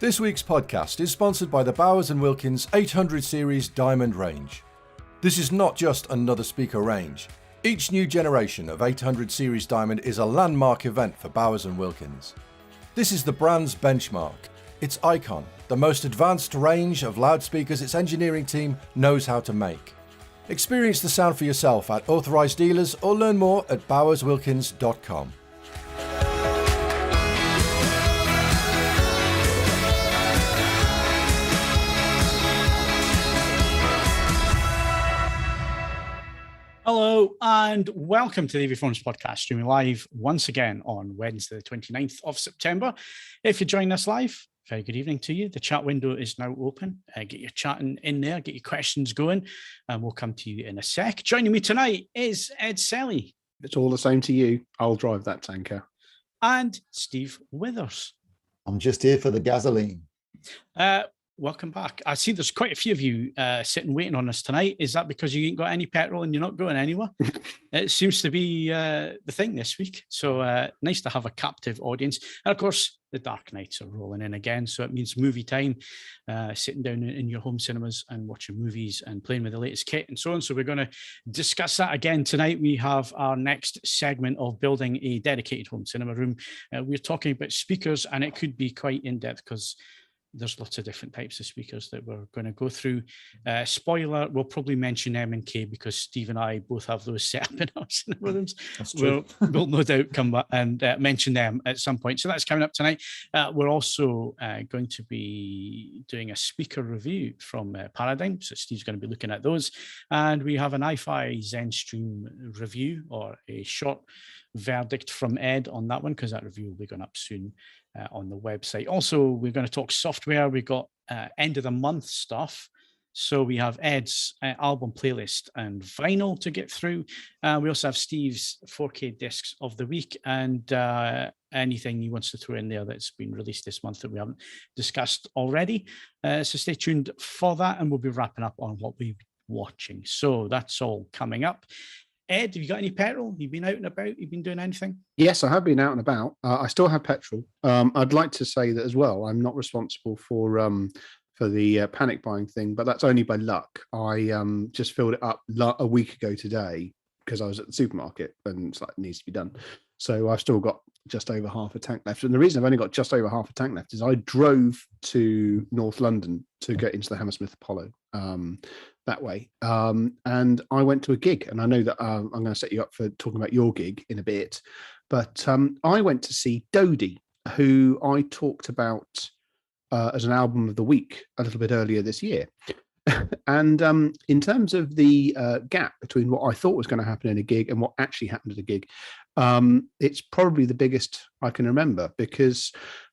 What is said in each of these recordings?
This week's podcast is sponsored by the Bowers & Wilkins 800 series Diamond range. This is not just another speaker range. Each new generation of 800 series Diamond is a landmark event for Bowers & Wilkins. This is the brand's benchmark, its icon, the most advanced range of loudspeakers its engineering team knows how to make. Experience the sound for yourself at authorised dealers or learn more at bowerswilkins.com. Hello and welcome to the AV Phones podcast, streaming live once again on Wednesday, the 29th of September. If you're joining us live, very good evening to you. The chat window is now open. Get your chatting in there, get your questions going, and we'll come to you in a sec. Joining me tonight is Ed Selley. It's all the same to you. I'll drive that tanker. And Steve Withers. I'm just here for the gasoline. Welcome back. I see there's quite a few of you sitting waiting on us tonight. Is that because you ain't got any petrol and you're not going anywhere? It seems to be the thing this week. So nice to have a captive audience. And of course, the Dark Nights are rolling in again. So it means movie time, sitting down in your home cinemas and watching movies and playing with the latest kit and so on. So we're going to discuss that again tonight. We have our next segment of building a dedicated home cinema room. We're talking about speakers, and it could be quite in-depth because there's lots of different types of speakers that we're going to go through. Spoiler, we'll probably mention M&K because Steve and I both have those set up in our cinema rooms. That's true. We'll no doubt come back and mention them at some point. So that's coming up tonight. We're also going to be doing a speaker review from Paradigm. So Steve's going to be looking at those. And we have an iFi Zen Stream review, or a short verdict from Ed on that one, because that review will be going up soon on the website. Also, we're going to talk software. We've got end of the month stuff. So we have Ed's album playlist and vinyl to get through. We also have Steve's 4K discs of the week and anything he wants to throw in there that's been released this month that we haven't discussed already. So stay tuned for that, and we'll be wrapping up on what we've been watching. So that's all coming up. Ed, have you got any petrol? You've been out and about? You've been doing anything? Yes, I have been out and about. I still have petrol. I'd like to say that as well. I'm not responsible for the panic buying thing, but that's only by luck. I just filled it up a week ago today because I was at the supermarket and it's like, it needs to be done. So I've still got just over half a tank left. And the reason I've only got just over half a tank left is I drove to North London to get into the Hammersmith Apollo that way. And I went to a gig, and I know that I'm going to set you up for talking about your gig in a bit. But I went to see Dodie, who I talked about as an album of the week a little bit earlier this year. And in terms of the gap between what I thought was going to happen in a gig and what actually happened at a gig, it's probably the biggest I can remember, because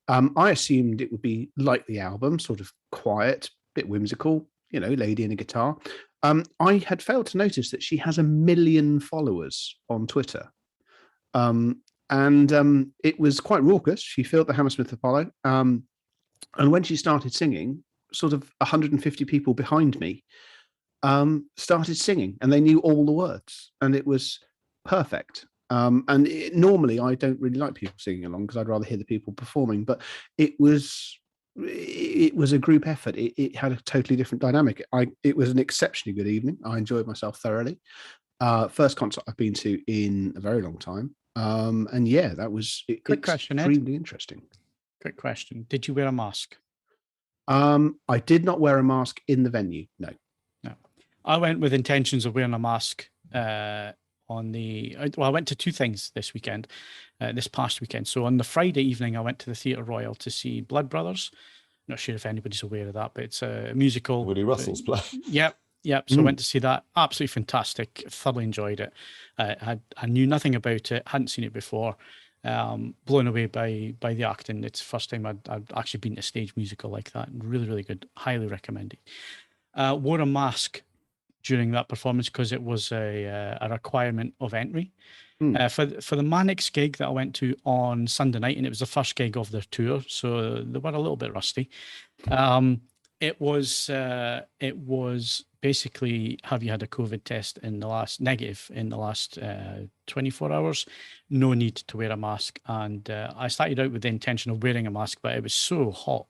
I assumed it would be like the album, sort of quiet, bit whimsical, you know, lady and a guitar. I had failed to notice that she has 1 million followers on Twitter. And it was quite raucous. She filled the Hammersmith Apollo. And when she started singing, sort of 150 people behind me started singing, and they knew all the words, and it was perfect. Normally I don't really like people singing along because I'd rather hear the people performing, but it was a group effort. It had a totally different dynamic. It was an exceptionally good evening. I enjoyed myself thoroughly. First concert I've been to in a very long time. And yeah, that was extremely interesting. Quick question. Did you wear a mask? I did not wear a mask in the venue. No. I went with intentions of wearing a mask I went to two things this past weekend. So on the Friday evening, I went to the Theatre Royal to see Blood Brothers. Not sure if anybody's aware of that, but it's a musical. Woody Russell's play. Yep. So I went to see that. Absolutely fantastic. Thoroughly enjoyed it. I knew nothing about it. Hadn't seen it before. Blown away by the acting. It's the first time I'd actually been to a stage musical like that. Really, really good. Highly recommended. Wore a mask during that performance because it was a requirement of entry. For the Mannix gig that I went to on Sunday night, and it was the first gig of their tour, so they were a little bit rusty. It was basically, have you had a COVID test negative in the last 24 hours? No need to wear a mask. And I started out with the intention of wearing a mask, but it was so hot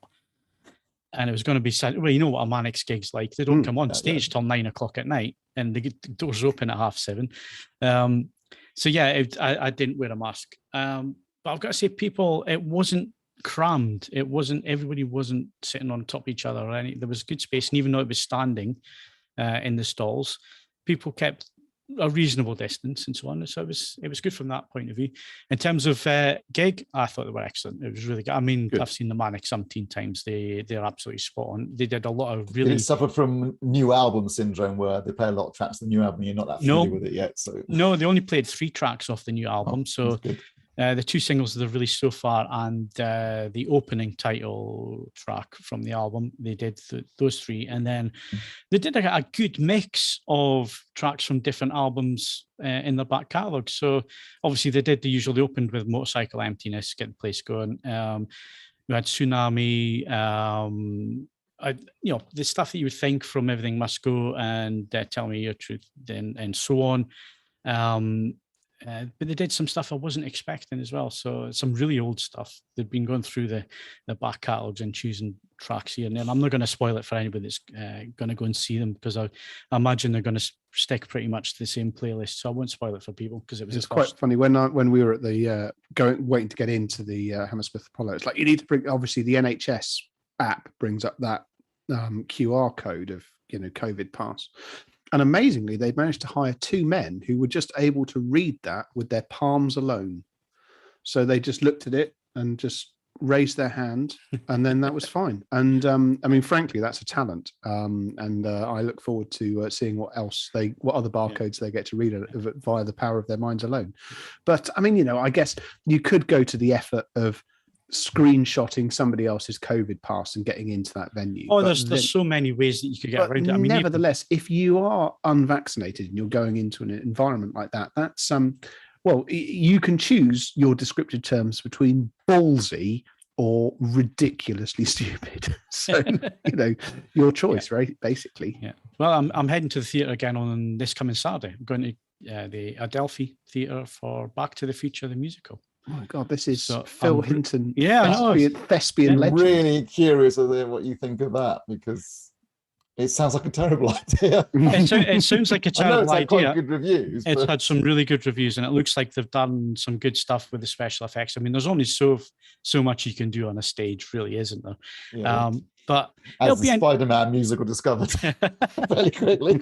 and it was going to be said, well, you know what a Manic's gig's like. They don't come on stage till 9 o'clock at night, and the doors open at 7:30. So yeah, I didn't wear a mask. But I've got to say, it wasn't crammed. Everybody wasn't sitting on top of each other or anything. There was good space, and even though it was standing in the stalls, people kept a reasonable distance and so on. So it was good from that point of view. In terms of gig, I thought they were excellent. It was really good. I mean, good. I've seen the Manic umpteen times. They're absolutely spot on. They did a lot of really. Did it suffer from new album syndrome where they play a lot of tracks of the new album and you're not that familiar with it yet? So no, they only played 3 tracks off the new album. So the 2 singles that they've released so far and the opening title track from the album, they did those 3. And then they did a good mix of tracks from different albums in their back catalogue. So obviously they opened with Motorcycle Emptiness, get the place going. We had Tsunami, the stuff that you would think from Everything Must Go and Tell Me Your Truth and so on. But they did some stuff I wasn't expecting as well. So some really old stuff. They've been going through the back catalogues and choosing tracks here and there. And I'm not going to spoil it for anybody that's going to go and see them, because I imagine they're going to stick pretty much to the same playlist. So I won't spoil it for people because it's quite funny when we were at the waiting to get into the Hammersmith Apollo. It's like you need to bring, obviously the NHS app brings up that QR code of COVID pass. And amazingly, they managed to hire 2 men who were just able to read that with their palms alone. So they just looked at it and just raised their hand, and then that was fine. And I mean, frankly, that's a talent. And I look forward to seeing what other barcodes they get to read via the power of their minds alone. But I mean, I guess you could go to the effort of screenshotting somebody else's COVID pass and getting into that venue. Oh, there's so many ways that you could get around it. I mean, nevertheless, if you are unvaccinated and you're going into an environment like that, that's you can choose your descriptive terms between ballsy or ridiculously stupid. So your choice, right? Basically. Yeah. Well, I'm heading to the theatre again on this coming Saturday. I'm going to the Adelphi Theatre for Back to the Future, the musical. Oh my God, this is Phil Hinton. Yeah, thespian legend. I'm really curious of what you think of that, because it sounds like a terrible idea. It sounds like a terrible idea. Quite good reviews. It's had some really good reviews, and it looks like they've done some good stuff with the special effects. I mean, there's only so much you can do on a stage, really, isn't there? Yeah. But as the Spider-Man musical discovered fairly quickly.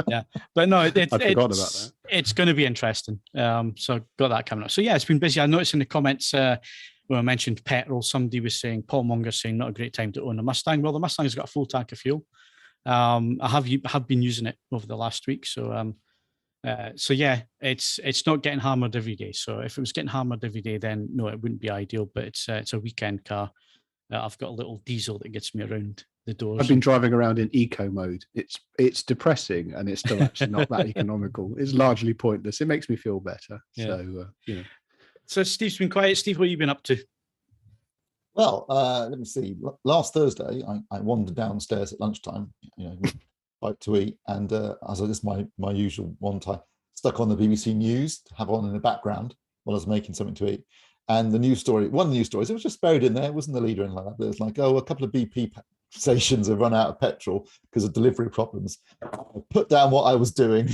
Yeah, but no, I forgot about that. It's going to be interesting. So got that coming up. So yeah, it's been busy. I noticed in the comments when I mentioned petrol, somebody was saying, Paul Munger saying, not a great time to own a Mustang. Well, the Mustang's got a full tank of fuel. I have been using it over the last week. So yeah, it's not getting hammered every day. So if it was getting hammered every day, then no, it wouldn't be ideal. But it's a weekend car. I've got a little diesel that gets me around the doors. I've been driving around in eco mode. It's depressing, and it's still actually not that economical. It's largely pointless. It makes me feel better. Yeah. So So Steve's been quiet. Steve, what have you been up to? Well, let me see. Last Thursday, I wandered downstairs at lunchtime, like to eat, and as I just my usual want, I stuck on the BBC News to have on in the background while I was making something to eat. And one of the news stories, it was just buried in there. It wasn't the leader in like that. But it was like, a couple of BP stations have run out of petrol because of delivery problems. I put down what I was doing.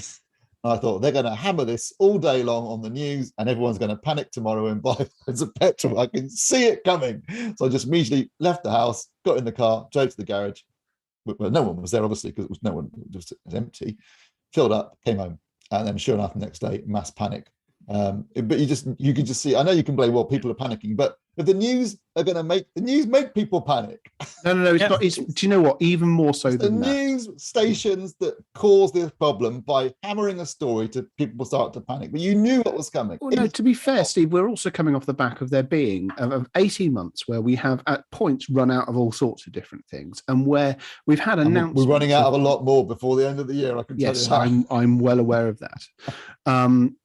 I thought they're going to hammer this all day long on the news, and everyone's going to panic tomorrow and buy loads of petrol. I can see it coming. So I just immediately left the house, got in the car, drove to the garage. Well, no one was there, obviously, because it was empty. Filled up, came home, and then sure enough, the next day, mass panic. But you can just see. I know you can blame people are panicking, but if the news are going to make people panic. No, it's not. Do you know what? Even more so than that, the news stations that cause this problem by hammering a story to people start to panic. But you knew what was coming. Well, no, to be fair, Steve, we're also coming off the back of there being of 18 months where we have at points run out of all sorts of different things, and where we've had announcements. We're running out of a lot more before the end of the year. I can tell you that. I'm well aware of that.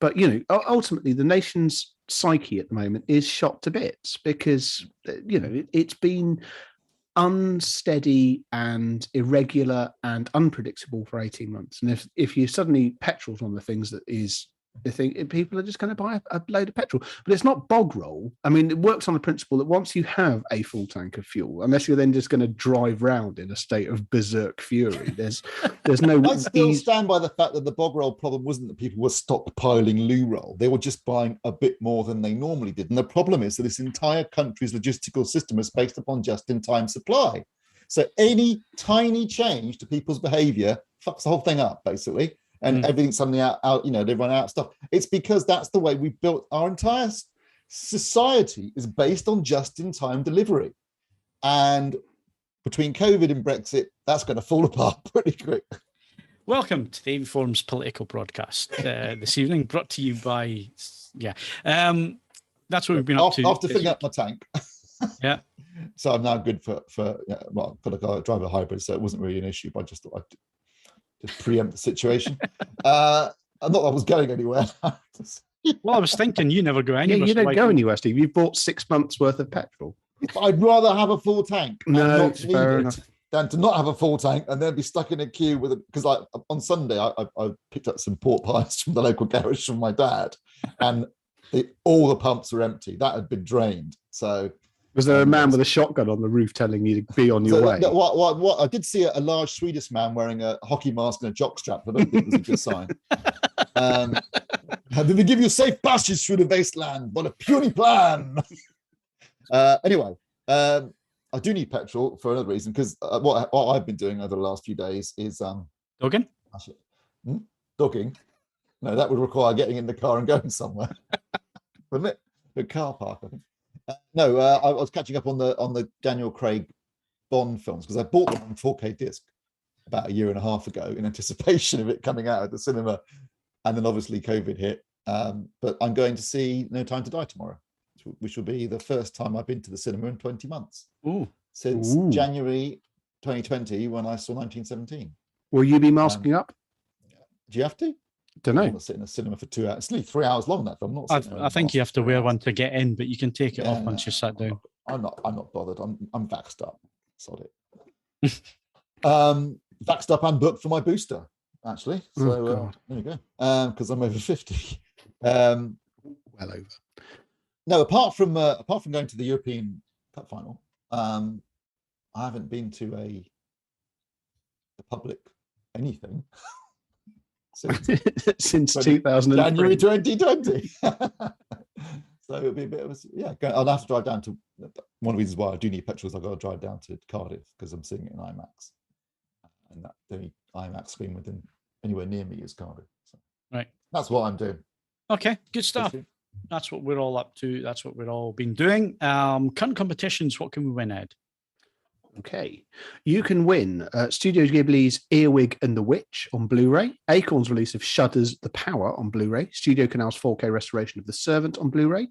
But ultimately, the nation's psyche at the moment is shot to bits because it's been unsteady and irregular and unpredictable for 18 months, and if you suddenly petrol's one of the things that is I think people are just going to buy a load of petrol, but it's not bog roll. I mean, it works on the principle that once you have a full tank of fuel, unless you're then just going to drive round in a state of berserk fury, there's no. I still stand by the fact that the bog roll problem wasn't that people were stockpiling loo roll; they were just buying a bit more than they normally did. And the problem is that this entire country's logistical system is based upon just-in-time supply. So any tiny change to people's behaviour fucks the whole thing up, basically. And everything's suddenly out, they run out of stuff. It's because that's the way we built our entire society, is based on just-in-time delivery. And between COVID and Brexit, that's going to fall apart pretty quick. Welcome to the AV Forum's political broadcast this evening, brought to you by, that's what we've been up to. After filling up my tank. Yeah. So I'm now good for well, I've got to drive a hybrid, so it wasn't really an issue, but I just thought I'd just preempt the situation. Not that I was going anywhere. Well, I was thinking you never go anywhere. Yeah, you don't go anywhere, Steve. You've bought 6 months worth of petrol. I'd rather have a full tank no, it's fair enough. than to not have a full tank and then be stuck in a queue with it. Because like on Sunday, I picked up some pork pies from the local garage from my dad, and all the pumps were empty. That had been drained. So. Was there a man with a shotgun on the roof telling you to be on your way? What I did see a large Swedish man wearing a hockey mask and a jockstrap, but I don't think it was a good sign. Did they give you safe passage through the wasteland? What a puny plan! Anyway, I do need petrol for another reason, because what I've been doing over the last few days is dogging. Dogging. No, that would require getting in the car and going somewhere, wouldn't it? The car park, I think. I was catching up on the Daniel Craig Bond films, because I bought them on 4K disc about a year and a half ago in anticipation of it coming out at the cinema, and then obviously COVID hit. But I'm going to see No Time to Die tomorrow, which will be the first time I've been to the cinema in 20 months. Since January 2020, when I saw 1917. Will you be masking up? Do you have to? Don't know. I'm not sitting in a cinema for 2 hours. It's nearly 3 hours long, that film. I think you have to wear one to get in, but you can take it off once you're sat down. I'm not bothered. I'm vaxxed up. Sod it. Vaxxed up and booked for my booster, actually. So there you go. Because I'm over 50. Well over. No, apart from going to the European Cup final, I haven't been to a public anything. Since 2003. January 2020. So it'll be a bit of I'll have to drive down to, one of the reasons why I do need petrol is I've got to drive down to Cardiff, because I'm seeing it in IMAX, and that the only IMAX screen within anywhere near me is Cardiff. So right, that's what I'm doing. Okay, good stuff. That's what we're all up to. That's what we're all been doing. Current competitions. What can we win, Ed? Okay, you can win Studio Ghibli's Earwig and the Witch on Blu-ray, Acorn's release of Shudder's The Power on Blu-ray, Studio Canal's 4K restoration of The Servant on Blu-ray,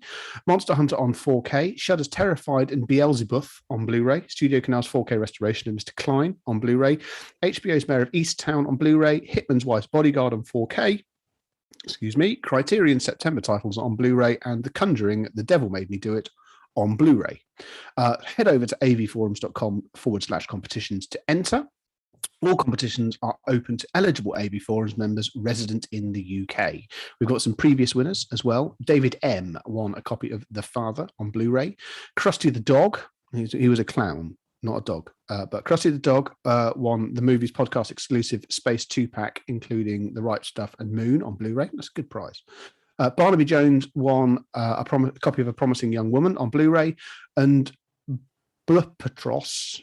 Monster Hunter on 4K, Shudder's Terrified and Beelzebub on Blu-ray, Studio Canal's 4K restoration of Mr. Klein on Blu-ray, HBO's Mayor of Easttown on Blu-ray, Hitman's Wife's Bodyguard on 4K, Criterion September titles on Blu-ray, and The Conjuring, The Devil Made Me Do It on Blu-ray. Head over to avforums.com/competitions to enter. All competitions are open to eligible AV Forums members resident in the UK. We've got some previous winners as well. David M won a copy of The Father on Blu-ray. Krusty the Dog, he was a clown, not a dog, but Krusty the Dog won the Movies Podcast exclusive Space 2-pack, including The Right Stuff and Moon on Blu-ray. That's a good prize. Barnaby Jones won a copy of A Promising Young Woman on Blu-ray, and Blupatros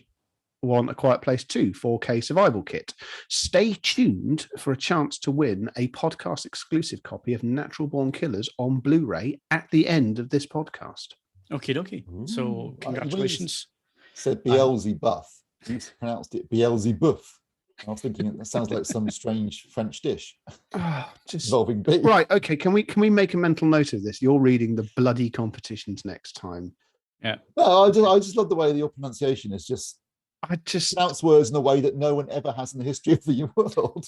won A Quiet Place 2 4K survival kit. Stay tuned for a chance to win a podcast exclusive copy of Natural Born Killers on Blu-ray at the end of this podcast. Okie dokie. So congratulations. Said Beelzebub. You pronounced it Beelzebub. I was thinking it sounds like some strange French dish involving beef. Right, okay. Can we make a mental note of this? You're reading the bloody competitions next time. Yeah. No, I just love the way your pronunciation is just. I just pronounce words in a way that no one ever has in the history of the world.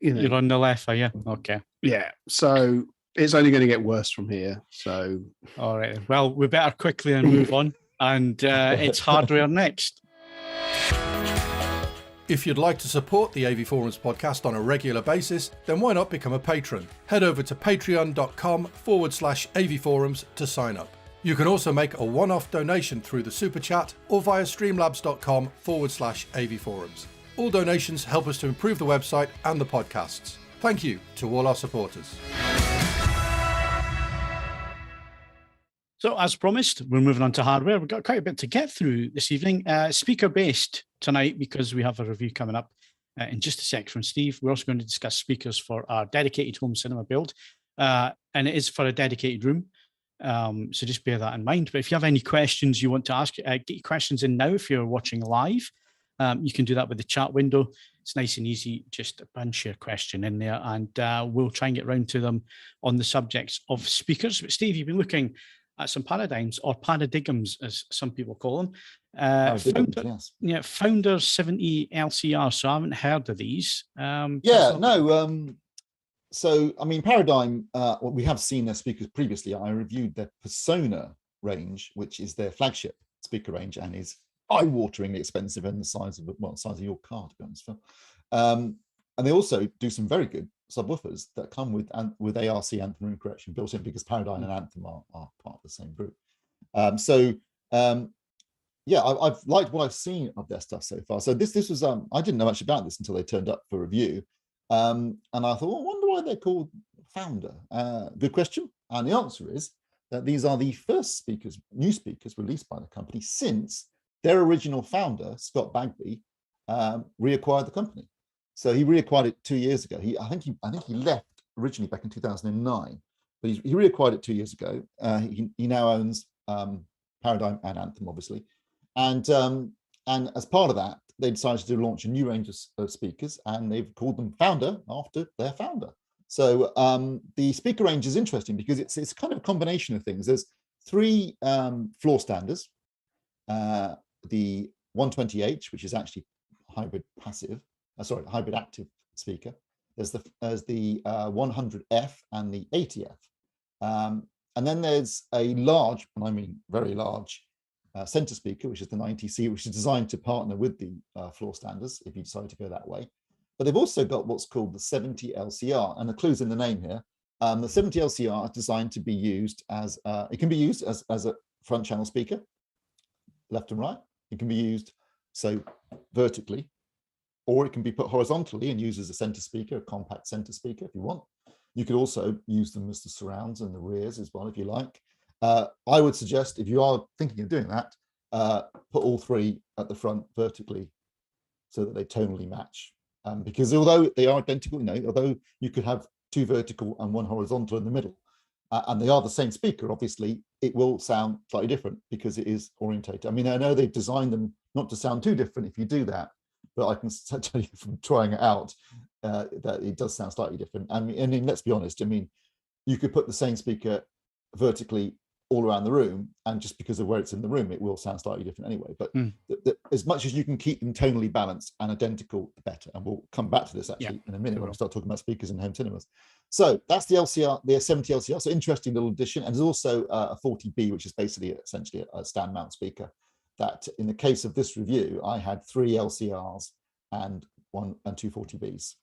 You're on the left, are you? Okay. Yeah. So it's only going to get worse from here. So all right. Well, we better quickly move on, and it's hardware next. If you'd like to support the AV Forums podcast on a regular basis, then why not become a patron? Head over to patreon.com/AV Forums to sign up. You can also make a one-off donation through the Super Chat or via streamlabs.com/AV Forums. All donations help us to improve the website and the podcasts. Thank you to all our supporters. So, as promised, we're moving on to hardware. We've got quite a bit to get through this evening. Speaker-based tonight, because we have a review coming up in just a sec from Steve. We're also going to discuss speakers for our dedicated home cinema build, and it is for a dedicated room. So just bear that in mind. But if you have any questions you want to ask, get your questions in now if you're watching live. You can do that with the chat window. It's nice and easy. Just punch your question in there, and we'll try and get round to them on the subjects of speakers. But Steve, you've been looking at some paradigms, or paradigms, as some people call them. Founder 70 LCR. So I haven't heard of these. So, I mean, Paradigm, we have seen their speakers previously. I reviewed their Persona range, which is their flagship speaker range and is eye-wateringly expensive and the size of your car, to be honest, Phil. And they also do some very good subwoofers that come with ARC anthem room correction built in, because Paradigm and Anthem are part of the same group. I've liked what I've seen of their stuff so far. So this was I didn't know much about this until they turned up for review. And I thought, well, I wonder why they're called Founder. Good question. And the answer is that these are the first new speakers released by the company since their original founder, Scott Bagby, reacquired the company. So he reacquired it 2 years ago. I think he left originally back in 2009, but he reacquired it 2 years ago. He now owns Paradigm and Anthem, obviously. And as part of that, they decided to launch a new range of speakers, and they've called them Founder after their founder. So the speaker range is interesting because it's kind of a combination of things. There's three floor standers. The 120H, which is actually hybrid active speaker. There's the 100F and the 80F. And then there's a large, and I mean very large, center speaker, which is the 90C, which is designed to partner with the floor standers if you decide to go that way. But they've also got what's called the 70 LCR, and the clue's in the name here. The 70 LCR is designed to be used as a front channel speaker, left and right. It can be used vertically, or it can be put horizontally and used as a center speaker, a compact center speaker if you want. You could also use them as the surrounds and the rears as well if you like. I would suggest, if you are thinking of doing that, put all three at the front vertically so that they tonally match. Because although they are identical, although you could have two vertical and one horizontal in the middle, and they are the same speaker, obviously, it will sound slightly different because it is orientated. I mean, I know they've designed them not to sound too different if you do that, but I can tell you from trying it out that it does sound slightly different. I mean, let's be honest, I mean, you could put the same speaker vertically all around the room, and just because of where it's in the room, it will sound slightly different anyway. But as much as you can keep them tonally balanced and identical, the better. And we'll come back to this actually in a minute when we start talking about speakers in home cinemas. So that's the LCR, the 70 LCR. So interesting little addition. And there's also a 40B, which is essentially a stand mount speaker. That in the case of this review, I had 3 LCRs and 2 40Bs.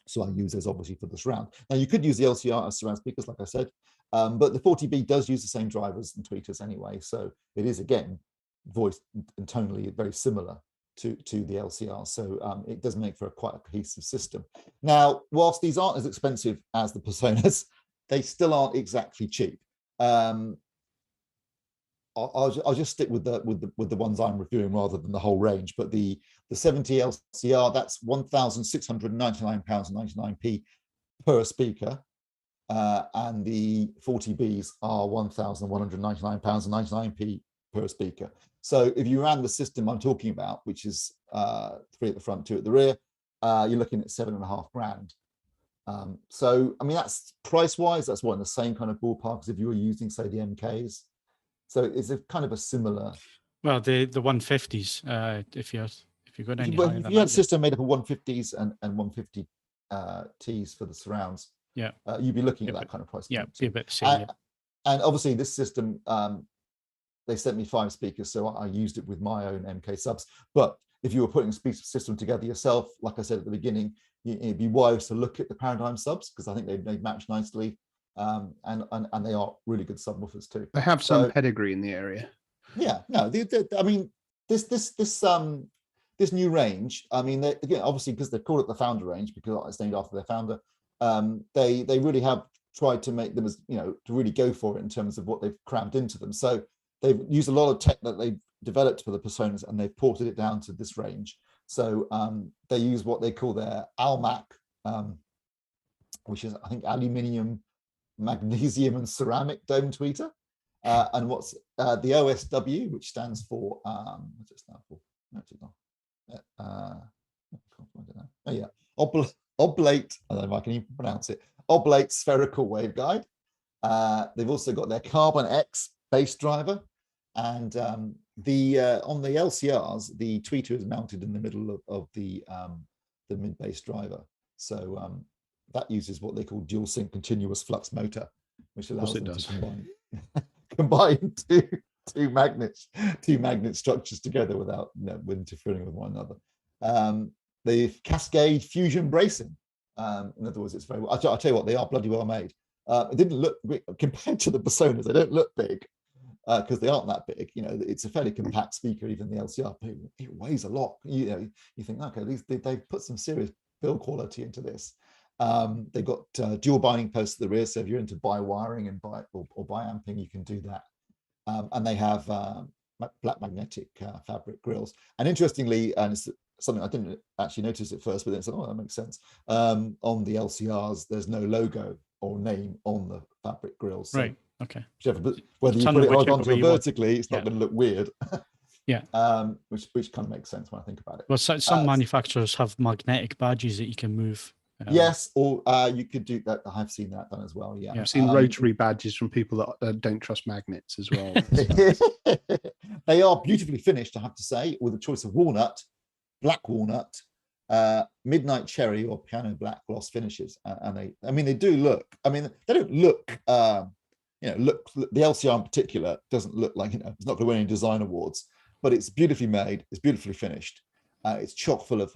So I use those obviously for the surround. Now you could use the LCR as surround speakers, like I said, but the 40B does use the same drivers and tweeters anyway. So it is, again, voice and tonally very similar to the LCR. So it does make for quite a cohesive system. Now, whilst these aren't as expensive as the Personas, they still aren't exactly cheap. I'll just stick with the ones I'm reviewing rather than the whole range. But the 70 LCR, that's £1,699.99 per speaker, and the 40Bs are £1,199.99 per speaker. So if you ran the system I'm talking about, which is 3 at the front, 2 at the rear, you're looking at £7,500. So I mean, that's price-wise, that's what, in the same kind of ballpark as if you were using, say, the MKs. So it's a kind of a similar. Well, the 150s, if you're going any higher than if you had a system made up of 150s and 150 Ts for the surrounds, you'd be looking at that kind of price. Yeah, be a bit the same. And obviously, this system, they sent me 5 speakers, so I used it with my own MK subs. But if you were putting a speaker system together yourself, like I said at the beginning, it'd be wise to look at the Paradigm subs, because I think they match nicely, and they are really good subwoofers too. They have some pedigree in the area. Yeah, no, I mean, this new range, I mean, again, obviously because they call it the Founder range because it's named after their founder, they really have tried to make them as, to really go for it in terms of what they've crammed into them. So they've used a lot of tech that they've developed for the Personas, and they've ported it down to this range. So they use what they call their ALMAC, which is, I think, aluminium, magnesium, and ceramic dome tweeter. And what's the OSW, which stands for, what's it stand for? No, it's not. Oh yeah, oblate. I don't know if I can even pronounce it. Oblate spherical waveguide. They've also got their Carbon X bass driver, and on the LCRs, the tweeter is mounted in the middle of the mid bass driver. So that uses what they call dual sync continuous flux motor, which allows them to combine two magnet structures together without interfering with one another. The Cascade fusion bracing. In other words, it's very. I'll tell you what, they are bloody well made. It didn't look compared to the Personas. They don't look big because they aren't that big. It's a fairly compact speaker, even the LCR. But it weighs a lot. You think, okay, they've put some serious build quality into this. They've got dual binding posts at the rear, so if you're into bi-wiring and bi-amping, you can do that. And they have black magnetic fabric grills. And interestingly, and it's something I didn't actually notice at first, but then I said, oh, that makes sense. On the LCRs, there's no logo or name on the fabric grills. So right. Okay. Whether you put it horizontally or vertically, it's not going to look weird. Yeah. Which kind of makes sense when I think about it. Well, some manufacturers have magnetic badges that you can move. Yes, or you could do that. I've seen that done as well. Yeah, I've seen rotary badges from people that don't trust magnets as well. They are beautifully finished, I have to say, with a choice of walnut, black walnut, midnight cherry, or piano black gloss finishes. And they do look. I mean, they don't look. Look, the LCR in particular doesn't look like it's not going to win any design awards, but it's beautifully made. It's beautifully finished. It's chock full of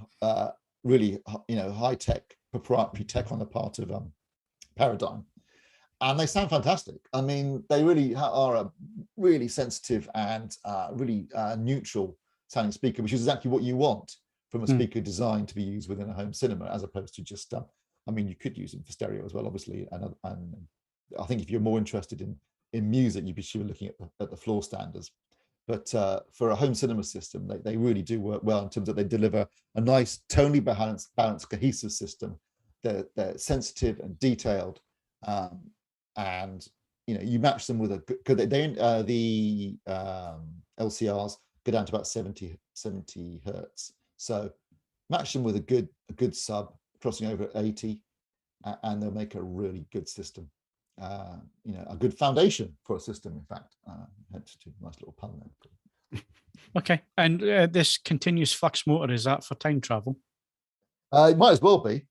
really high tech, proprietary tech on the part of Paradigm, and they sound fantastic. I mean, they really are a really sensitive and really neutral sounding speaker, which is exactly what you want from a speaker designed to be used within a home cinema, as opposed to just you could use them for stereo as well, obviously, and I think if you're more interested in music, you'd be looking at the floor standards. But for a home cinema system, they really do work well in terms of they deliver a nice, tonally balanced, cohesive system. They're sensitive and detailed, and you match them with a good. The LCRs go down to about 70 hertz. So match them with a good sub crossing over at 80, and they'll make a really good system. A good foundation for a system, in fact. Hence a nice little pun there. Okay, and this continuous flux motor, is that for time travel? It might as well be.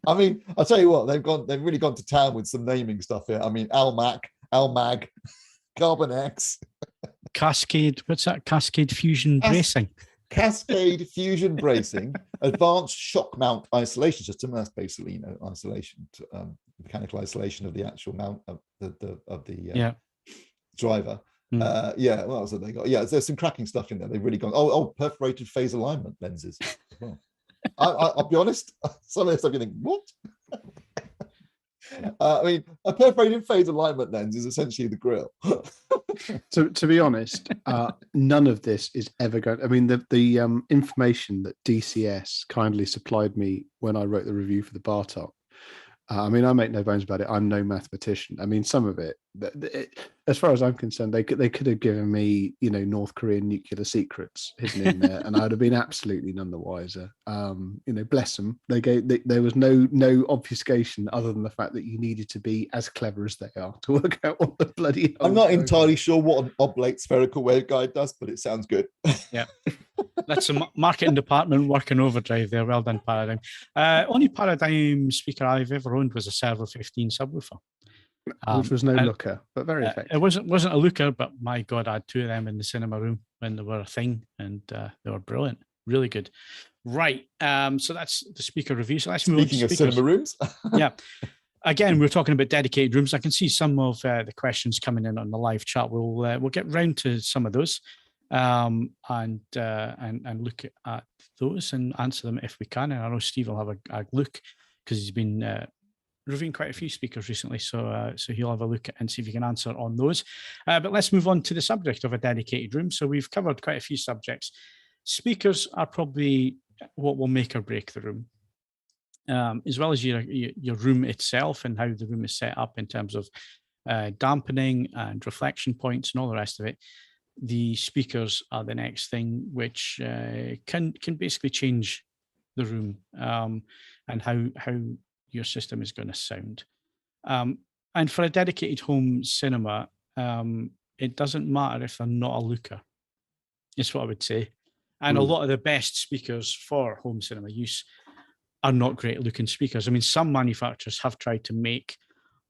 I mean, I'll tell you what, they've really gone to town with some naming stuff here. I mean, ALMAC, ALMAG, Carbon X, Cascade. What's that? Cascade fusion bracing. Cascade fusion bracing, advanced shock mount isolation system. That's basically isolation, mechanical isolation of the actual mount of the driver. What else have they got? Yeah, there's some cracking stuff in there. They've really gone. Perforated phase alignment lenses. Well, I'll be honest. Some of this stuff you think, what? I mean, a perforated phase alignment lens is essentially the grill. To be honest, none of this is ever going. I mean, the information that DCS kindly supplied me when I wrote the review for the Bartok. I mean, I make no bones about it. I'm no mathematician. I mean, some of it, as far as I'm concerned, they could have given me, North Korean nuclear secrets hidden in there, and I'd have been absolutely none the wiser. Bless them. There was no obfuscation other than the fact that you needed to be as clever as they are to work out what the bloody. I'm not entirely sure what an oblate spherical waveguide does, but it sounds good. Yeah. That's a marketing department working overdrive there. Well done, Paradigm. Only Paradigm speaker I've ever owned was a Servo 15 subwoofer. Which was no and, looker, but very effective. It wasn't a looker, but my God, I had two of them in the cinema room when they were a thing, and they were brilliant, really good. Right, so that's the speaker review. So let's move on to Speaking of speakers. cinema rooms. Yeah. Again, we're talking about dedicated rooms. I can see some of the questions coming in on the live chat. We'll get round to some of those and look at those and answer them if we can. And I know Steve will have a look because he's been reviewing quite a few speakers recently, so he'll have a look and see if he can answer on those. But let's move on to the subject of a dedicated room. So we've covered quite a few subjects. Speakers are probably what will make or break the room. As well as your room itself and how the room is set up in terms of dampening and reflection points and all the rest of it. The speakers are the next thing, which can basically change the room and how your system is going to sound. And for a dedicated home cinema, it doesn't matter if they're not a looker. Is what I would say. And a lot of the best speakers for home cinema use are not great looking speakers. I mean, some manufacturers have tried to make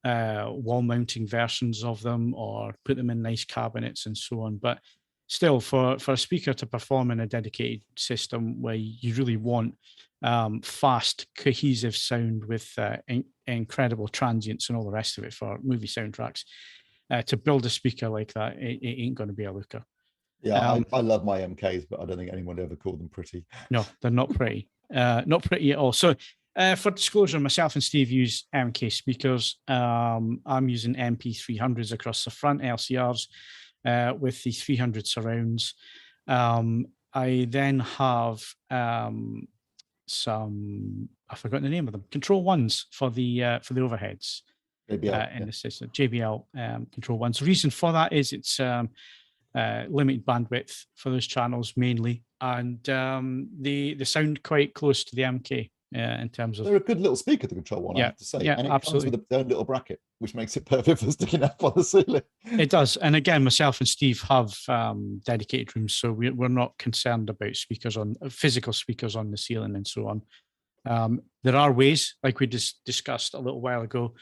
wall mounting versions of them or put them in nice cabinets and so on. But still, for a speaker to perform in a dedicated system where you really want fast, cohesive sound with incredible transients and all the rest of it for movie soundtracks, to build a speaker like that, it ain't going to be a looker. Yeah, I love my MKs, but I don't think anyone would ever call them pretty. No, they're not pretty. Not pretty at all. So for disclosure, myself and Steve use MK speakers. I'm using MP300s across the front, LCRs with the 300 surrounds. I then have some, I've forgotten the name of them, Control Ones for the overheads. JBL, in the system. JBL Control Ones. The reason for that is it's limited bandwidth for those channels mainly, and they sound quite close to the MK in terms of. They're a good little speaker, the Control One, I have to say. Yeah, and it absolutely. comes with its own little bracket, which makes it perfect for sticking up on the ceiling. It does, and again, myself and Steve have dedicated rooms, so we're not concerned about speakers on physical speakers on the ceiling and so on. There are ways, like we just discussed a little while ago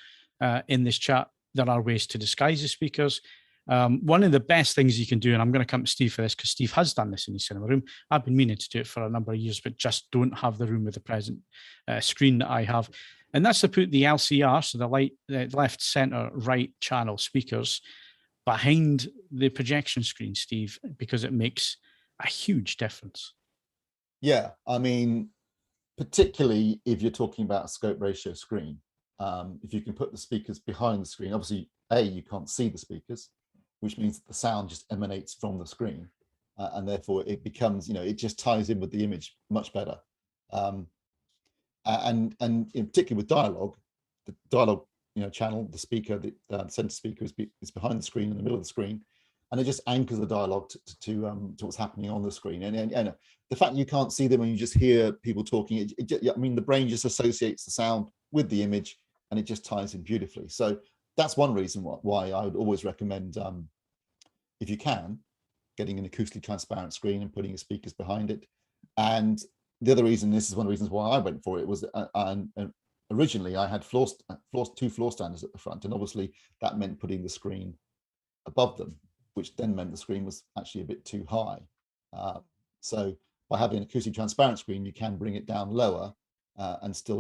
in this chat, there are ways to disguise the speakers. One of the best things you can do, and I'm going to come to Steve for this because Steve has done this in his cinema room. I've been meaning to do it for a number of years, but just don't have the room with the present screen that I have. And that's to put the LCR, so the left, center, right channel speakers behind the projection screen, Steve, because it makes a huge difference. Yeah, I mean, particularly if you're talking about a scope ratio screen, if you can put the speakers behind the screen, obviously, you can't see the speakers, which means that the sound just emanates from the screen, and therefore it becomes, it just ties in with the image much better. And in particular with dialogue, the dialogue channel, the speaker, the center speaker is behind the screen in the middle of the screen, and it just anchors the dialogue to what's happening on the screen. And the fact you can't see them and you just hear people talking, I mean, the brain just associates the sound with the image, and it just ties in beautifully. So that's one reason why I would always recommend, if you can, getting an acoustically transparent screen and putting your speakers behind it. And the other reason, this is one of the reasons why I went for it, was originally I had two floor standers at the front, and obviously that meant putting the screen above them, which then meant the screen was actually a bit too high. So by having an acoustically transparent screen, you can bring it down lower and still,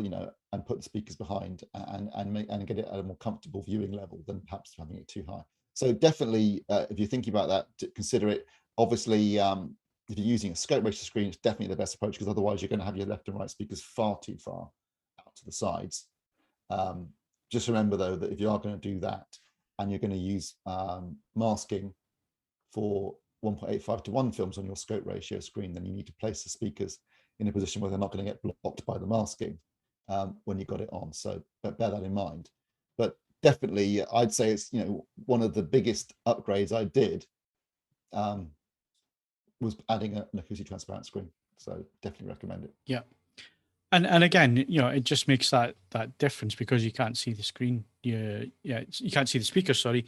and put the speakers behind and get it at a more comfortable viewing level than perhaps having it too high. So definitely, if you're thinking about that, to consider it. Obviously, if you're using a scope ratio screen, it's definitely the best approach, because otherwise you're going to have your left and right speakers far too far out to the sides. Just remember, though, that if you are going to do that and you're going to use masking for 1.85:1 films on your scope ratio screen, then you need to place the speakers in a position where they're not going to get blocked by the masking when you got it on. So bear that in mind. But definitely, I'd say it's one of the biggest upgrades I did was adding an acoustic transparent screen. So definitely recommend it. Yeah. And again, it just makes that difference, because you can't see the screen. You can't see the speaker, sorry.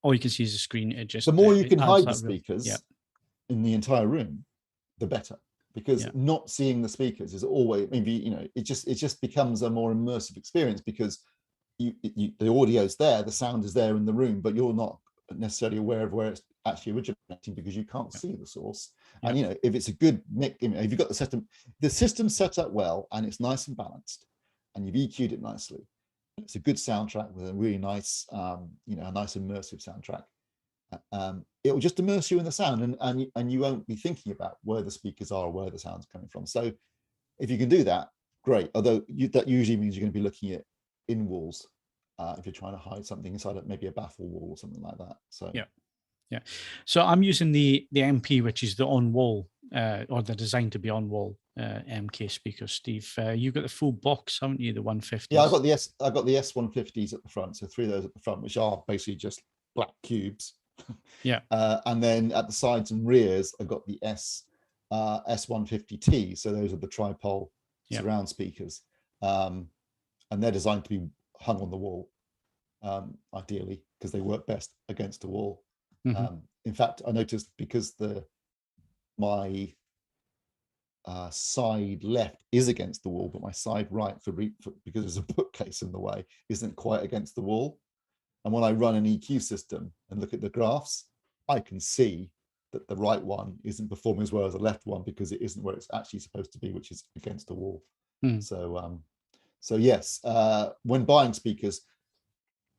All you can see is the screen. It just, the more you can hide the that speakers in the entire room, the better. Because not seeing the speakers is always, maybe, it just becomes a more immersive experience, because the audio's there, the sound is there in the room, but you're not necessarily aware of where it's actually originating because you can't see the source. And if it's a good mix, if you've got the system set up well and it's nice and balanced, and you've EQ'd it nicely, it's a good soundtrack with a really nice, a nice immersive soundtrack. It will just immerse you in the sound, and you won't be thinking about where the speakers are or where the sound's coming from. So if you can do that, great. Although that usually means you're going to be looking at in walls if you're trying to hide something inside of maybe a baffle wall or something like that. So so I'm using the MP, which is the on wall or the designed to be on wall MK speaker. Steve, you've got the full box, haven't you? The 150s. Yeah, I've got the S150s at the front, so 3 of those at the front, which are basically just black cubes. And then at the sides and rears, I've got the S150T, so those are the tripole surround speakers, and they're designed to be hung on the wall, ideally, because they work best against a wall. In fact, I noticed because my side left is against the wall, but my side right, because there's a bookcase in the way, isn't quite against the wall. And when I run an EQ system and look at the graphs, I can see that the right one isn't performing as well as the left one because it isn't where it's actually supposed to be, which is against the wall. So yes, when buying speakers,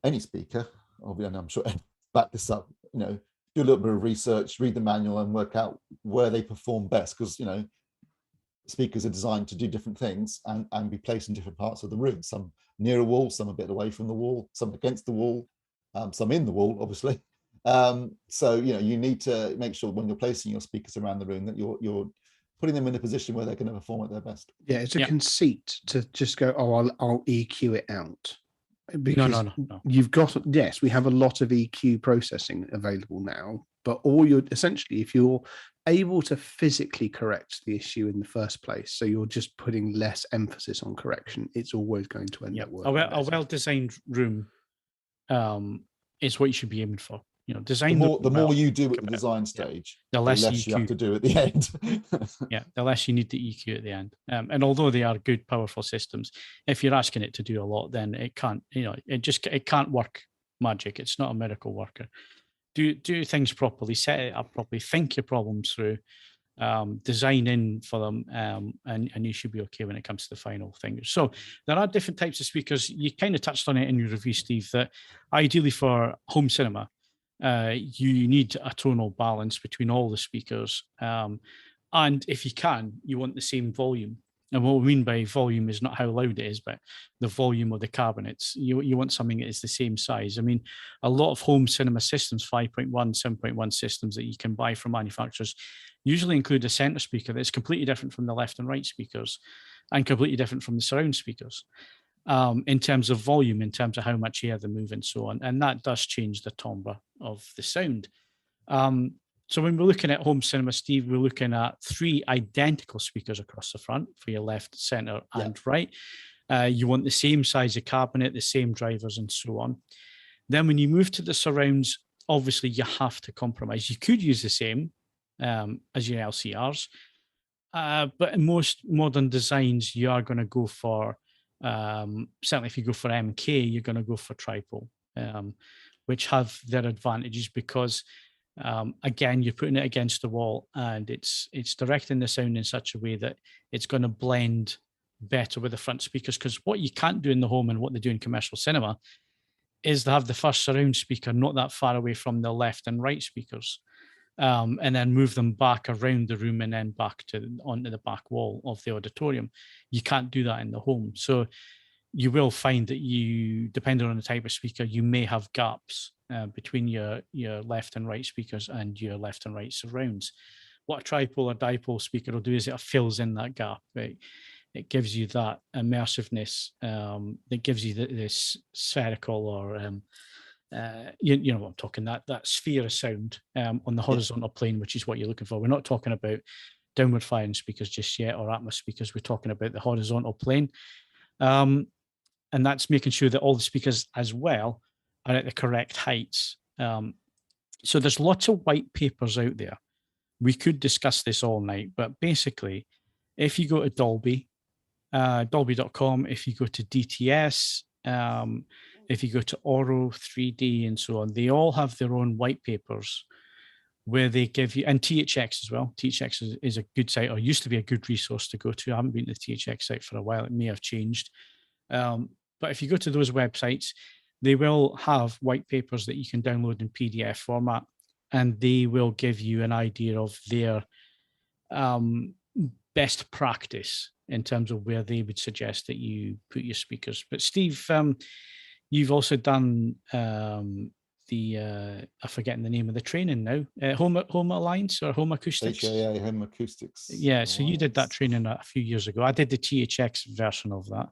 any speaker, and I'm sure Ed back this up, do a little bit of research, read the manual, and work out where they perform best, because speakers are designed to do different things and be placed in different parts of the room. Some near a wall, some a bit away from the wall, some against the wall, some in the wall, obviously. So you need to make sure when you're placing your speakers around the room that you're putting them in a position where they're going to perform at their best. Yeah, it's a conceit to just go, I'll EQ it out. Because no. You've got, yes, we have a lot of EQ processing available now, but if you're able to physically correct the issue in the first place, so you're just putting less emphasis on correction, it's always going to end up working. A well-designed room is what you should be aiming for. Design the more you do at the design stage, the less you have to do at the end. The less you need to EQ at the end. And although they are good, powerful systems, if you're asking it to do a lot, then it can't. It can't work magic. It's not a miracle worker. Do things properly, set it up properly, think your problems through, design in for them, and you should be okay when it comes to the final thing. So there are different types of speakers. You kind of touched on it in your review, Steve, that ideally for home cinema, you need a tonal balance between all the speakers. And if you can, you want the same volume. And what we mean by volume is not how loud it is, but the volume of the cabinets. You want something that is the same size. I mean, a lot of home cinema systems, 5.1, 7.1 systems that you can buy from manufacturers, usually include a center speaker that's completely different from the left and right speakers and completely different from the surround speakers. In terms of volume, in terms of how much air they move and so on. And that does change the timbre of the sound. So when we're looking at home cinema, Steve, we're looking at 3 identical speakers across the front for your left, center, and right. You want the same size of cabinet, the same drivers, and so on. Then when you move to the surrounds, obviously you have to compromise. You could use the same as your LCRs, but in most modern designs, you are going to go for certainly if you go for MK, you're going to go for tripole, which have their advantages because again, you're putting it against the wall and it's directing the sound in such a way that it's going to blend better with the front speakers. Because what you can't do in the home and what they do in commercial cinema is they have the first surround speaker not that far away from the left and right speakers, and then move them back around the room and then back onto the back wall of the auditorium. You can't do that in the home. So you will find that depending on the type of speaker, you may have gaps between your left and right speakers and your left and right surrounds. What a tripole or dipole speaker will do is it fills in that gap. Right? It gives you that immersiveness. It gives you this spherical or you know what I'm talking, that sphere of sound on the horizontal plane, which is what you're looking for. We're not talking about downward firing speakers just yet or Atmos speakers. We're talking about the horizontal plane. And that's making sure that all the speakers as well are at the correct heights. So there's lots of white papers out there. We could discuss this all night, but basically, if you go to Dolby, Dolby.com, if you go to DTS, if you go to Oro, 3D, and so on, they all have their own white papers where they give you, and THX as well. THX is a good site, or used to be a good resource to go to. I haven't been to the THX site for a while. It may have changed. But if you go to those websites, they will have white papers that you can download in PDF format, and they will give you an idea of their best practice in terms of where they would suggest that you put your speakers. But Steve, you've also done I'm forgetting the name of the training now, Home Alliance or Home Acoustics? HAA, Home Acoustics. Yeah, so you did that training a few years ago. I did the THX version of that.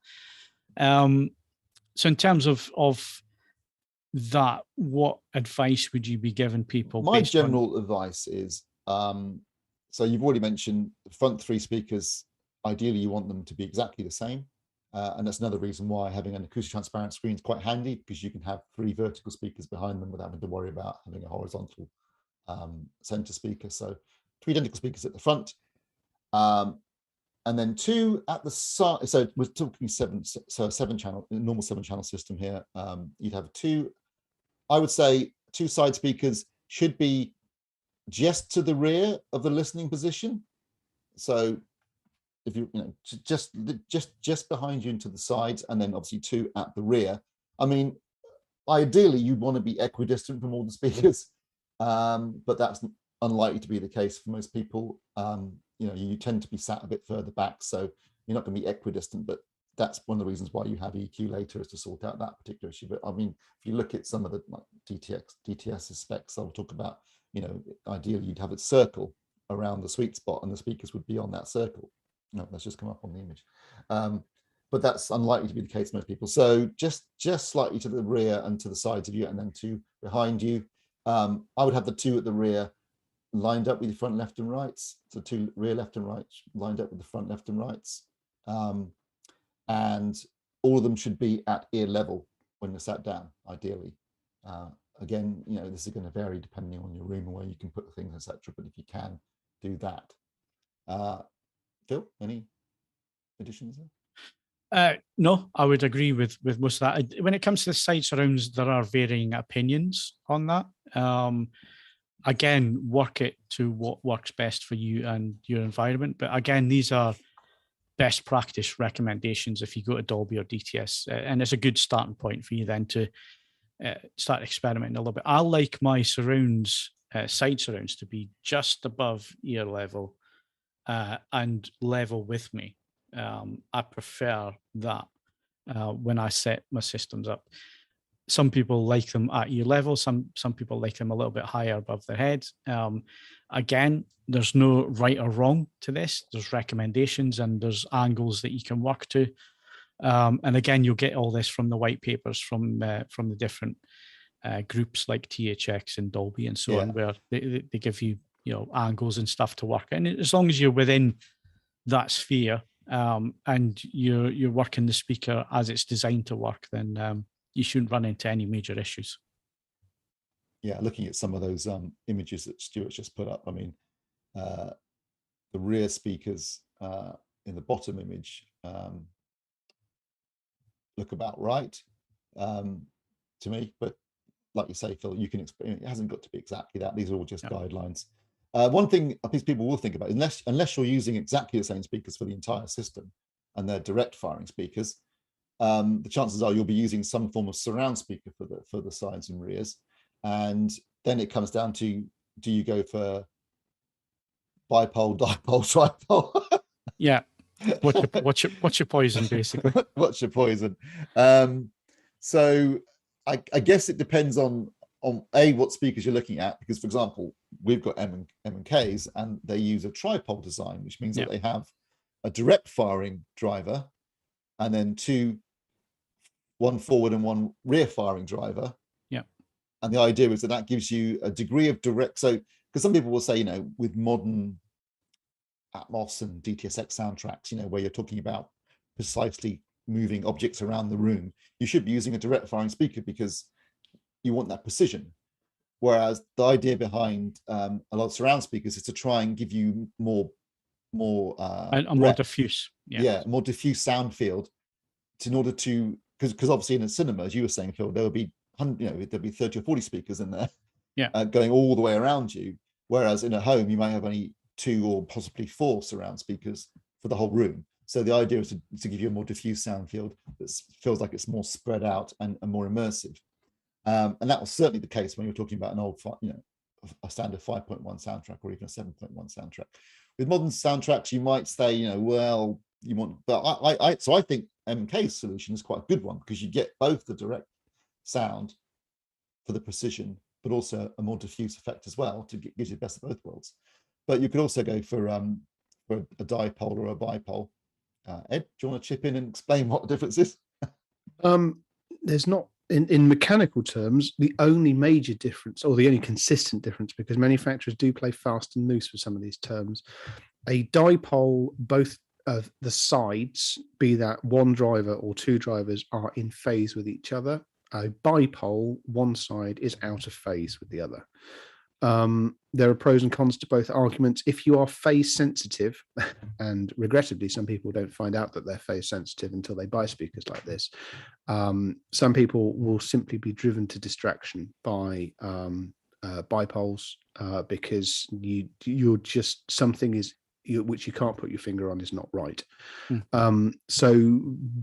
So in terms of that, what advice would you be giving people? My general advice is, so you've already mentioned the front 3 speakers, ideally you want them to be exactly the same. And that's another reason why having an acoustic transparent screen is quite handy, because you can have 3 vertical speakers behind them without having to worry about having a horizontal center speaker. So 3 identical speakers at the front, and then 2 at the side. So we're talking 7 channel, normal 7 channel system here. You'd have 2, I would say 2 side speakers should be just to the rear of the listening position. So if you just behind you and to the sides, and then obviously 2 at the rear. I mean, ideally you'd want to be equidistant from all the speakers, but that's unlikely to be the case for most people. You tend to be sat a bit further back, so you're not going to be equidistant, but that's one of the reasons why you have EQ later, is to sort out that particular issue. But I mean, if you look at some of the DTS specs, I'll talk about, ideally you'd have it circle around the sweet spot and the speakers would be on that circle. No, that's just come up on the image. But that's unlikely to be the case for most people. So just slightly to the rear and to the sides of you, and then 2 behind you. I would have the 2 at the rear lined up with the front left and rights. So 2 rear left and right lined up with the front left and rights. And all of them should be at ear level when they're sat down, ideally. Again, this is going to vary depending on your room and where you can put things, etc. But if you can do that. Phil, any additions there? No, I would agree with most of that. When it comes to the side surrounds, there are varying opinions on that. Again, work it to what works best for you and your environment. But again, these are best practice recommendations if you go to Dolby or DTS, and it's a good starting point for you then to start experimenting a little bit. I like my surrounds, side surrounds, to be just above ear level and level with me. I prefer that when I set my systems up. Some people like them at ear level. Some people like them a little bit higher above their head. Again, there's no right or wrong to this. There's recommendations and there's angles that you can work to. And again, you'll get all this from the white papers from the different groups like THX and Dolby and so on, where they give you angles and stuff to work. And as long as you're within that sphere and you're working the speaker as it's designed to work, then you shouldn't run into any major issues. Yeah, looking at some of those images that Stuart's just put up, I mean, the rear speakers in the bottom image look about right to me, but like you say, Phil, you can explain, it hasn't got to be exactly that. These are all just guidelines. One thing I think people will think about, unless you're using exactly the same speakers for the entire system and they're direct firing speakers, the chances are you'll be using some form of surround speaker for the sides and rears. And then it comes down to, do you go for bipole, dipole, tripole? Yeah. What's your poison, basically? What's your poison? So I guess it depends on what speakers you're looking at, because for example, we've got M and Ks and they use a tripole design, which means that they have a direct firing driver and then one forward and one rear firing driver. Yeah. And the idea is that gives you a degree of direct. So, because some people will say, with modern Atmos and DTSX soundtracks, where you're talking about precisely moving objects around the room, you should be using a direct firing speaker because you want that precision. Whereas the idea behind a lot of surround speakers is to try and give you more more diffuse, more diffuse sound field, in order to because obviously in a cinema, as you were saying, Phil, there'll be 30 or 40 speakers in there, going all the way around you. Whereas in a home, you might have only 2 or possibly 4 surround speakers for the whole room. So the idea is to give you a more diffuse sound field that feels like it's more spread out and more immersive. And that was certainly the case when you're talking about an old, a standard 5.1 soundtrack or even a 7.1 soundtrack. With modern soundtracks, you might say, well, you want, but I think MK's solution is quite a good one, because you get both the direct sound for the precision, but also a more diffuse effect as well, to give you the best of both worlds. But you could also go for a dipole or a bipole. Ed, do you want to chip in and explain what the difference is? There's not, in mechanical terms, the only major difference, or the only consistent difference, because manufacturers do play fast and loose with some of these terms. A dipole, both of the sides, be that one driver or 2 drivers, are in phase with each other. A bipole, one side is out of phase with the other. There are pros and cons to both arguments. If you are phase sensitive, and regrettably, some people don't find out that they're phase sensitive until they buy speakers like this. Some people will simply be driven to distraction by bipoles, because you're just, something is which you can't put your finger on is not right. So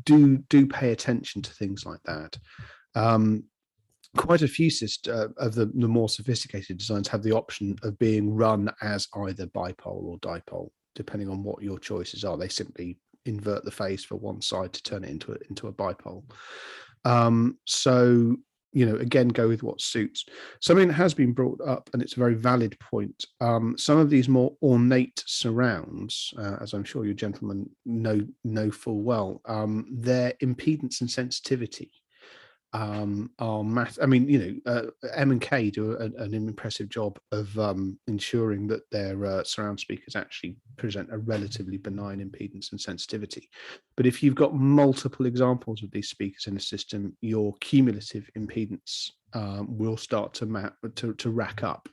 do pay attention to things like that. Quite a few of the more sophisticated designs have the option of being run as either bipole or dipole, depending on what your choices are. They simply invert the phase for one side to turn it into a bipole. So, again, go with what suits. Something that has been brought up, and it's a very valid point. Some of these more ornate surrounds, as I'm sure you gentlemen know full well, their impedance and sensitivity are massive. I mean, M&K do an impressive job of ensuring that their surround speakers actually present a relatively benign impedance and sensitivity. But if you've got multiple examples of these speakers in a system, your cumulative impedance will start to rack up.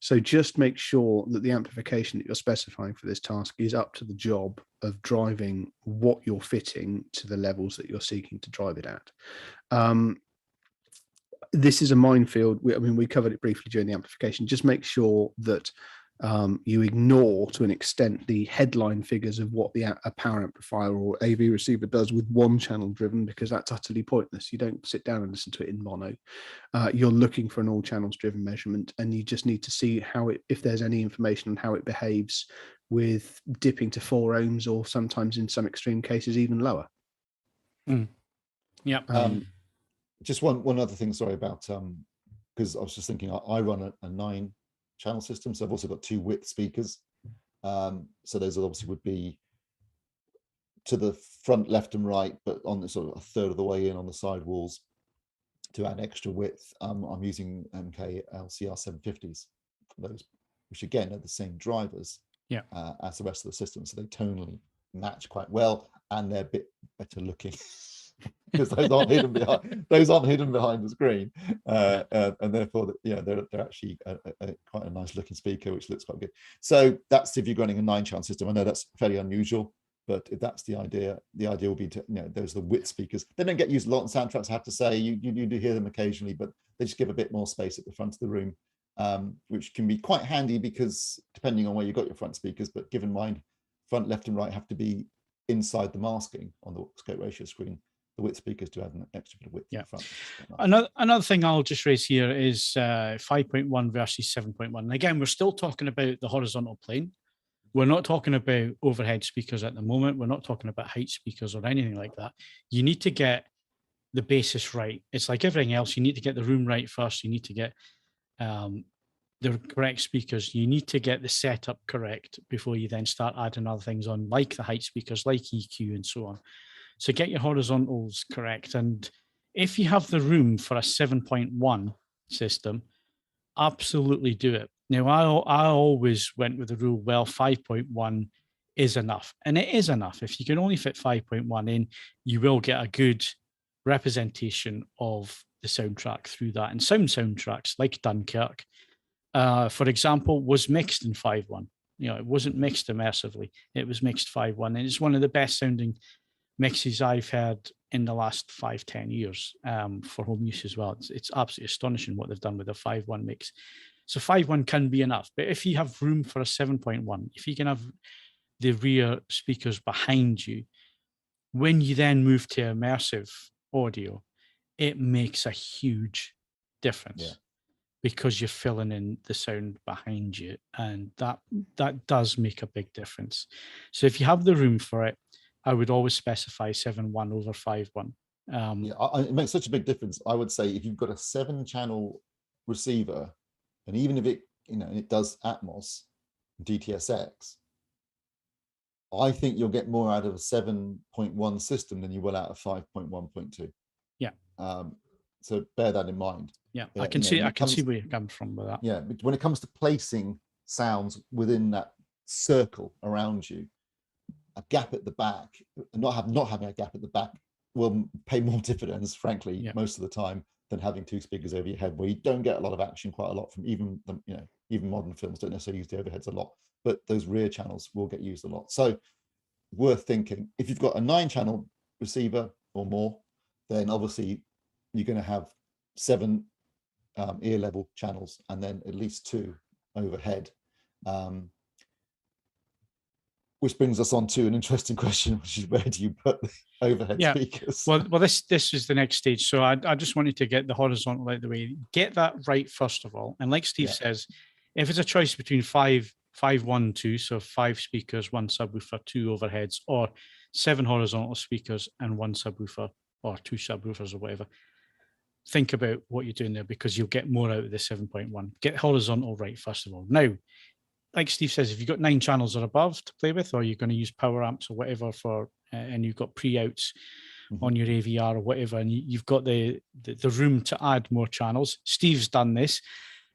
So just make sure that the amplification that you're specifying for this task is up to the job of driving what you're fitting to the levels that you're seeking to drive it at. This is a minefield. We covered it briefly during the amplification. Just make sure that you ignore, to an extent, the headline figures of what a power amplifier or AV receiver does with one channel driven, because that's utterly pointless. You don't sit down and listen to it in mono. You're looking for an all channels driven measurement, and you just need to see if there's any information on how it behaves with dipping to 4 ohms, or sometimes in some extreme cases even lower. Just one other thing, sorry, about because I was just thinking, I run a 9-channel system, so I've also got 2 width speakers. So those obviously would be to the front, left and right, but on the sort of a third of the way in on the side walls. To add extra width, I'm using MK LCR 750s for those, which again are the same drivers as the rest of the system, so they tonally match quite well, and they're a bit better looking. Because those aren't hidden behind the screen, and therefore, they're actually quite a nice looking speaker, which looks quite good. So that's if you're running a 9-channel system. I know that's fairly unusual, but if that's the idea will be to, those are the width speakers. They don't get used a lot in soundtracks, I have to say. You do hear them occasionally, but they just give a bit more space at the front of the room, which can be quite handy, because depending on where you got your front speakers, but given mine, front, left and right have to be inside the masking on the scope ratio screen. The width speakers to add an extra bit of width in front. Another thing I'll just raise here is 5.1 versus 7.1. And again, we're still talking about the horizontal plane. We're not talking about overhead speakers at the moment. We're not talking about height speakers or anything like that. You need to get the basis right. It's like everything else. You need to get the room right first. You need to get the correct speakers. You need to get the setup correct before you then start adding other things on, like the height speakers, like EQ and so on. So get your horizontals correct. And if you have the room for a 7.1 system, absolutely do it. Now, I always went with the rule, 5.1 is enough. And it is enough. If you can only fit 5.1 in, you will get a good representation of the soundtrack through that. And some soundtracks, like Dunkirk, for example, was mixed in 5.1. It wasn't mixed immersively. It was mixed 5.1. And it's one of the best sounding mixes I've heard in the last 5-10 years for home use as well. It's absolutely astonishing what they've done with the 5.1 mix. So 5.1 can be enough, but if you have room for a 7.1, if you can have the rear speakers behind you, when you then move to immersive audio, it makes a huge difference because you're filling in the sound behind you, and that does make a big difference. So if you have the room for it, I would always specify 7.1 over 5.1. It makes such a big difference. I would say if you've got a 7-channel receiver, and even if it does Atmos, DTSX, I think you'll get more out of a 7.1 system than you will out of 5.1.2. Yeah. So bear that in mind. Yeah, I can see where you're coming from with that. Yeah, but when it comes to placing sounds within that circle around you, a gap at the back, not having a gap at the back will pay more dividends, frankly, most of the time than having 2 speakers over your head, where you don't get a lot of action quite a lot from even modern films don't necessarily use the overheads a lot, but those rear channels will get used a lot. So worth thinking. If you've got a 9-channel receiver or more, then obviously you're going to have 7 ear level channels and then at least 2 overhead. Which brings us on to an interesting question, which is where do you put the overhead speakers? Well, this is the next stage. So I just wanted to get the horizontal out of the way, get that right first of all. And like Steve says, if it's a choice between 5.1.2, so 5 speakers, 1 subwoofer, 2 overheads, or 7 horizontal speakers and 1 subwoofer, or 2 subwoofers or whatever, think about what you're doing there, because you'll get more out of the 7.1. Get horizontal right first of all. Now, like Steve says, if you've got 9 channels or above to play with, or you're going to use power amps or whatever for, and you've got pre-outs on your AVR or whatever, and you've got the room to add more channels. Steve's done this.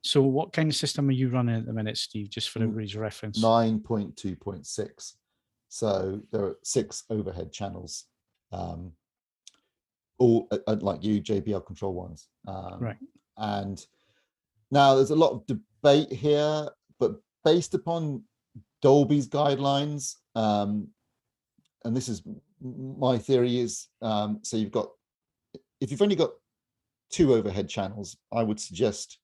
So what kind of system are you running at the minute, Steve, just for everybody's reference? 9.2.6. So there are 6 overhead channels, all like you, JBL control ones. Right. And now there's a lot of debate here, but based upon Dolby's guidelines, and this is my theory is, so if you've only got 2 overhead channels, I would suggest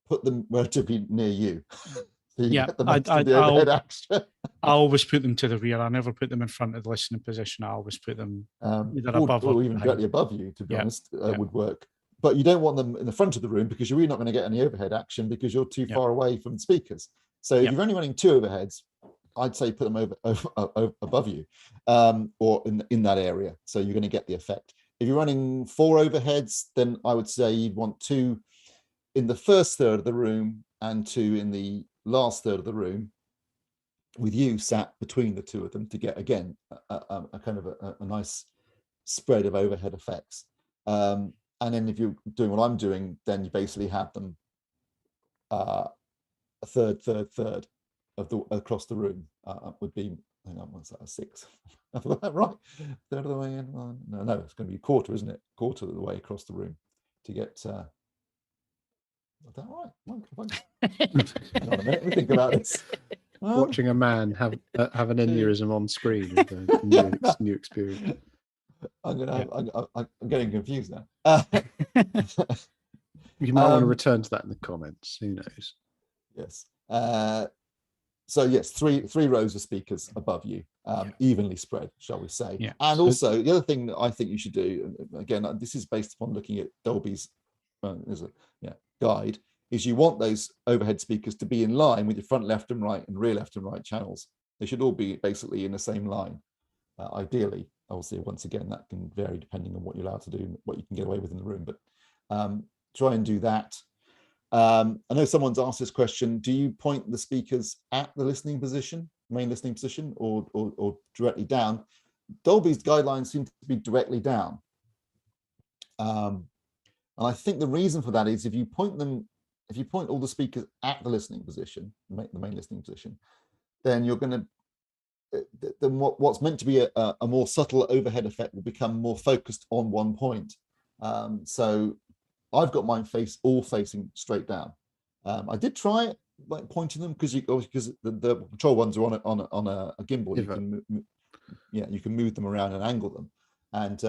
put them relatively near you. So you get the most of the overhead action. I always put them to the rear. I never put them in front of the listening position. I always put them either above or even directly above you, to be honest, would work. But you don't want them in the front of the room, because you're really not going to get any overhead action because you're too far away from the speakers. So if you're only running 2 overheads, I'd say put them over above you, or in that area. So you're going to get the effect. If you're running 4 overheads, then I would say you'd want 2 in the first third of the room and 2 in the last third of the room, with you sat between the 2 of them to get, again, a kind of a nice spread of overhead effects. And then if you're doing what I'm doing, then you basically have them a third of the across the room would be, hang on, what's that, a 6? I got that right. Third of the way in. No, it's going to be a quarter, isn't it? Quarter of the way across the room to get. Is that right? Hang on a minute, let me think about this. Watching a man have an aneurysm on screen is a new experience. I'm getting confused now. You might want to return to that in the comments. Who knows? Yes. So yes, three rows of speakers above you, evenly spread, shall we say? Yeah. And also the other thing that I think you should do, and again, this is based upon looking at Dolby's guide, is you want those overhead speakers to be in line with your front left and right and rear left and right channels. They should all be basically in the same line, ideally. Obviously, once again, that can vary depending on what you're allowed to do and what you can get away with in the room, but try and do that. I know someone's asked this question: do you point the speakers at the listening position, main listening position, or directly down? Dolby's guidelines seem to be directly down, and I think the reason for that is if you point all the speakers at the listening position, the main listening position, then you're going to then what's meant to be a more subtle overhead effect will become more focused on one point. So I've got mine all facing straight down. I did try it, like pointing them, because the control ones are on a gimbal. You can you can move them around and angle them. And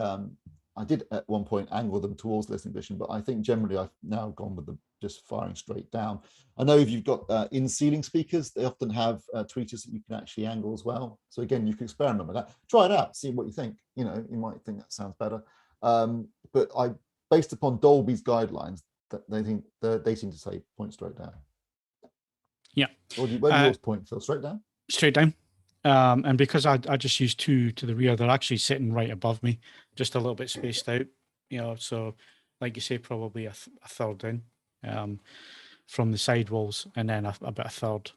I did at one point angle them towards listening position, but I think generally I've now gone with them just firing straight down. I know if you've got in-ceiling speakers, they often have tweeters that you can actually angle as well. So again, you can experiment with that. Try it out, see what you think. You know, you might think that sounds better. But based upon Dolby's guidelines, that they seem to say point straight down. Yeah. Or where do yours point, Phil? Straight down? Straight down. And because I just use two to the rear, they're actually sitting right above me, just a little bit spaced out, you know, so like you say, probably a third in from the side walls, and then about a third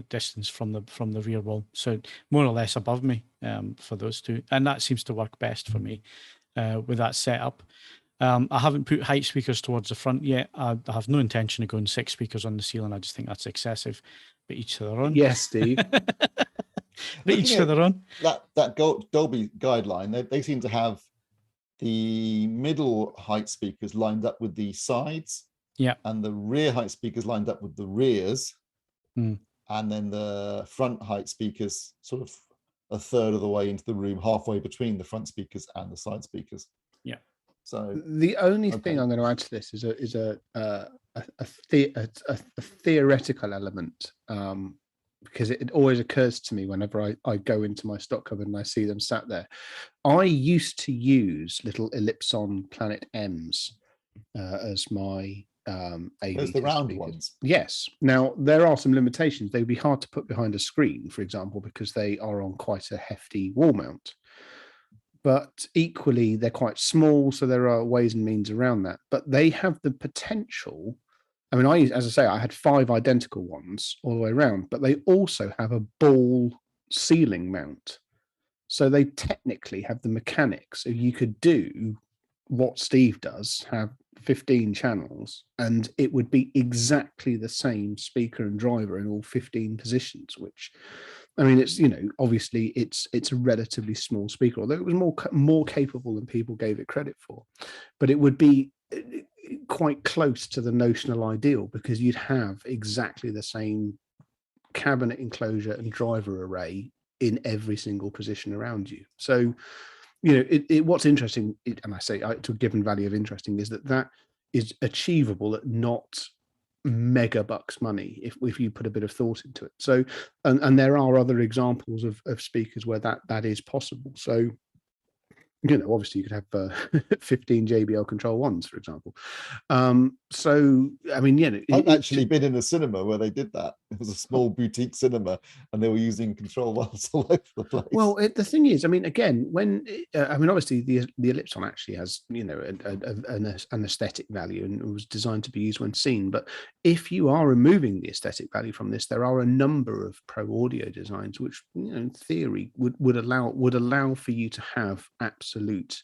distance from the rear wall. So more or less above me for those two. And that seems to work best for me with that setup. I haven't put height speakers towards the front yet. I have no intention of going 6 speakers on the ceiling. I just think that's excessive, but each to their own. Yes, Steve. But each to their own. That Dolby guideline, they seem to have the middle height speakers lined up with the sides, and the rear height speakers lined up with the rears, and then the front height speakers sort of a third of the way into the room, halfway between the front speakers and the side speakers. Yeah. So the only thing I'm going to add to this is a theoretical element, because it always occurs to me whenever I go into my stock cupboard and I see them sat there. I used to use little Ellipson Planet M's as my AV. Those the round ones. Yes. Now there are some limitations. They'd be hard to put behind a screen, for example, because they are on quite a hefty wall mount. But equally, they're quite small, so there are ways and means around that. But they have the potential. I mean, as I say, I had 5 identical ones all the way around, but they also have a ball ceiling mount. So they technically have the mechanics. So you could do what Steve does, have 15 channels, and it would be exactly the same speaker and driver in all 15 positions, which, I mean, it's, you know, obviously it's a relatively small speaker, although it was more capable than people gave it credit for. But it would be quite close to the notional ideal, because you'd have exactly the same cabinet enclosure and driver array in every single position around you. So, you know, what's interesting, and I say to a given value of interesting, is that is achievable at not mega bucks money if you put a bit of thought into it. So, and there are other examples of speakers where that is possible. So, you know, obviously you could have 15 JBL Control 1s, for example. So, I mean, you know, I've actually been in a cinema where they did that. It was a small boutique cinema, and they were using Control 1s all over the place. Well, the thing is, I mean, again, when I mean, obviously the Ellipson actually has, you know, an aesthetic value, and it was designed to be used when seen. But if you are removing the aesthetic value from this, there are a number of pro audio designs which, you know, in theory would allow for you to have absolute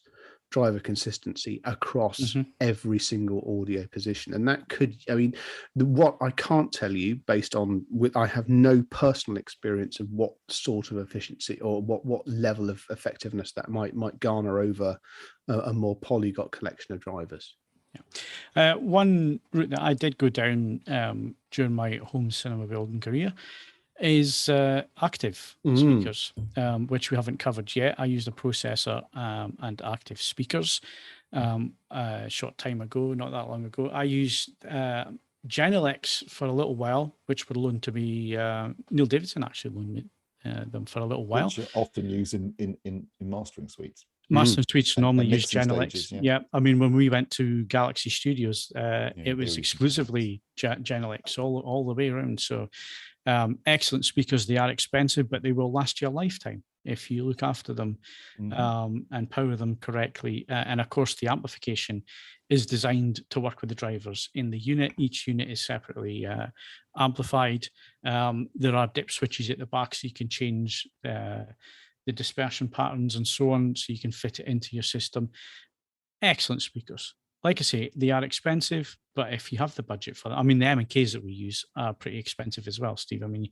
driver consistency across every single audio position. And that could, I mean, what I can't tell you based on, I have no personal experience of what sort of efficiency or what level of effectiveness that might garner over a more polyglot collection of drivers. Yeah. One route that I did go down during my home cinema building career is active speakers, which we haven't covered yet. I used a processor and active speakers a short time ago, not that long ago. I used Genelecs for a little while, which were loaned to me. Neil Davidson actually loaned me them for a little while. Which are often used in mastering suites. Mastering suites normally use Genelecs. Stages, yeah, I mean, when we went to Galaxy Studios, it was exclusively Genelecs all the way around. So excellent speakers. They are expensive, but they will last you a lifetime if you look after them and power them correctly. And of course, the amplification is designed to work with the drivers in the unit. Each unit is separately amplified. There are dip switches at the back, so you can change the dispersion patterns and so on, so you can fit it into your system. Excellent speakers. Like I say, they are expensive, but if you have the budget for that, I mean, the M&Ks that we use are pretty expensive as well, Steve. I mean,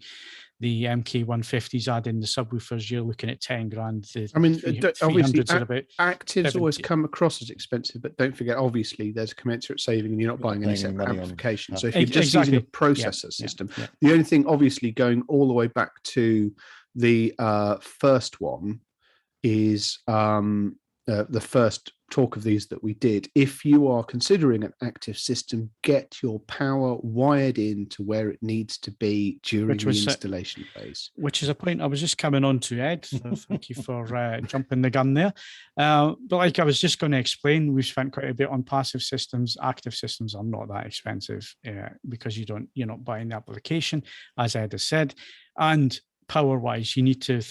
the MK150s, add in the subwoofers, you're looking at 10 grand. I mean, obviously, about actives always come across as expensive, but don't forget, obviously, there's a commensurate saving and you're not buying any separate amplification. So if you're just using a processor system, the only thing, obviously, going all the way back to The first one is the first talk of these that we did. If you are considering an active system, get your power wired in to where it needs to be during the installation phase. Which is a point I was just coming on to, Ed. So thank you for jumping the gun there. But like I was just going to explain, we've spent quite a bit on passive systems. Active systems are not that expensive because you're not buying the application, as Ed has said. And power-wise, you need to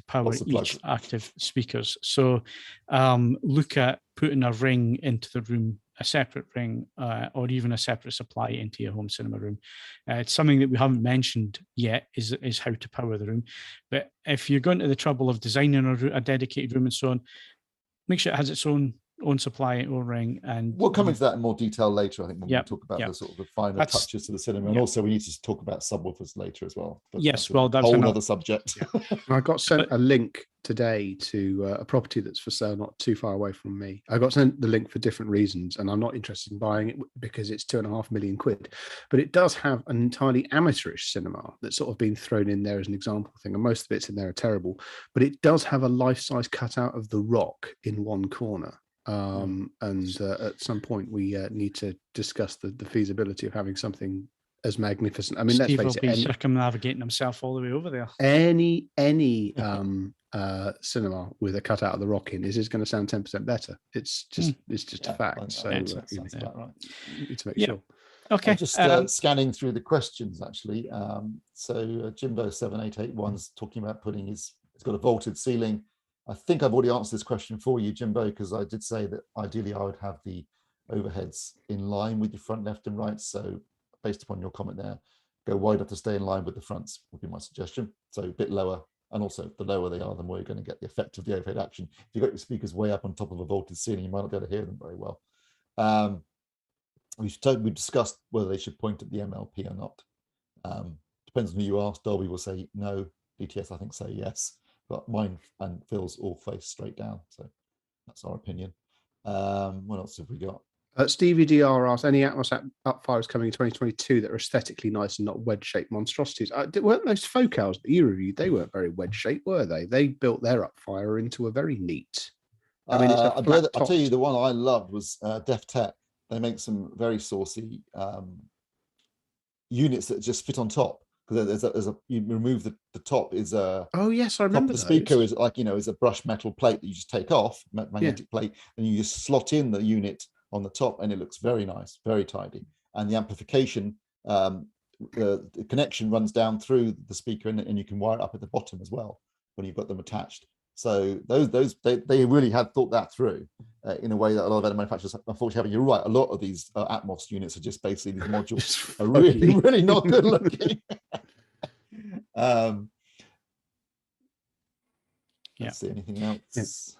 power each active speakers. So look at putting a ring into the room, a separate ring, or even a separate supply into your home cinema room. It's something that we haven't mentioned yet is how to power the room. But if you're going to the trouble of designing a dedicated room and so on, make sure it has its own supply or ring. And we'll come into that in more detail later, I think, when we talk about the sort of the finer touches to the cinema. And also we need to talk about subwoofers later as well. But yes, that's a whole other subject. I got sent a link today to a property that's for sale not too far away from me. I got sent the link for different reasons, and I'm not interested in buying it because it's £2.5 million. But it does have an entirely amateurish cinema that's sort of been thrown in there as an example thing, and most of bits in there are terrible. But it does have a life-size cutout of The Rock in one corner. At some point we need to discuss the feasibility of having something as magnificent. I mean, Steve let's face will it, be circumnavigating himself all the way over there. Any cinema with a cutout of The Rock in is going to sound 10% better. It's just a fact. So that sounds about right. You need to make sure. Okay. I'm just scanning through the questions actually. So Jimbo 7881's talking about it's got a vaulted ceiling. I think I've already answered this question for you, Jimbo, because I did say that ideally I would have the overheads in line with your front, left, and right. So based upon your comment there, go wide enough to stay in line with the fronts would be my suggestion. So a bit lower, and also the lower they are, the more you're going to get the effect of the overhead action. If you've got your speakers way up on top of a vaulted ceiling, you might not be able to hear them very well. We discussed whether they should point at the MLP or not. Depends on who you ask. Dolby will say no. DTS, I think, say yes. But mine and Phil's all face straight down. So that's our opinion. What else have we got? Stevie DR asked, any Atmos upfires coming in 2022 that are aesthetically nice and not wedge-shaped monstrosities? Weren't those focals that you reviewed? They weren't very wedge-shaped, were they? They built their upfire into a very neat. I mean, it's a flat I'll tell you, the one I loved was Def Tech. They make some very saucy units that just fit on top. Because you remove the top is a yes, I remember the speaker is like is a brushed metal plate that you just take off, magnetic plate, and you just slot in the unit on the top, and it looks very nice, very tidy. And the amplification, the connection runs down through the speaker, and you can wire it up at the bottom as well when you've got them attached. So they really had thought that through in a way that a lot of other manufacturers, unfortunately, you're right. A lot of these Atmos units are just basically these modules are really not good looking. Let's see anything else.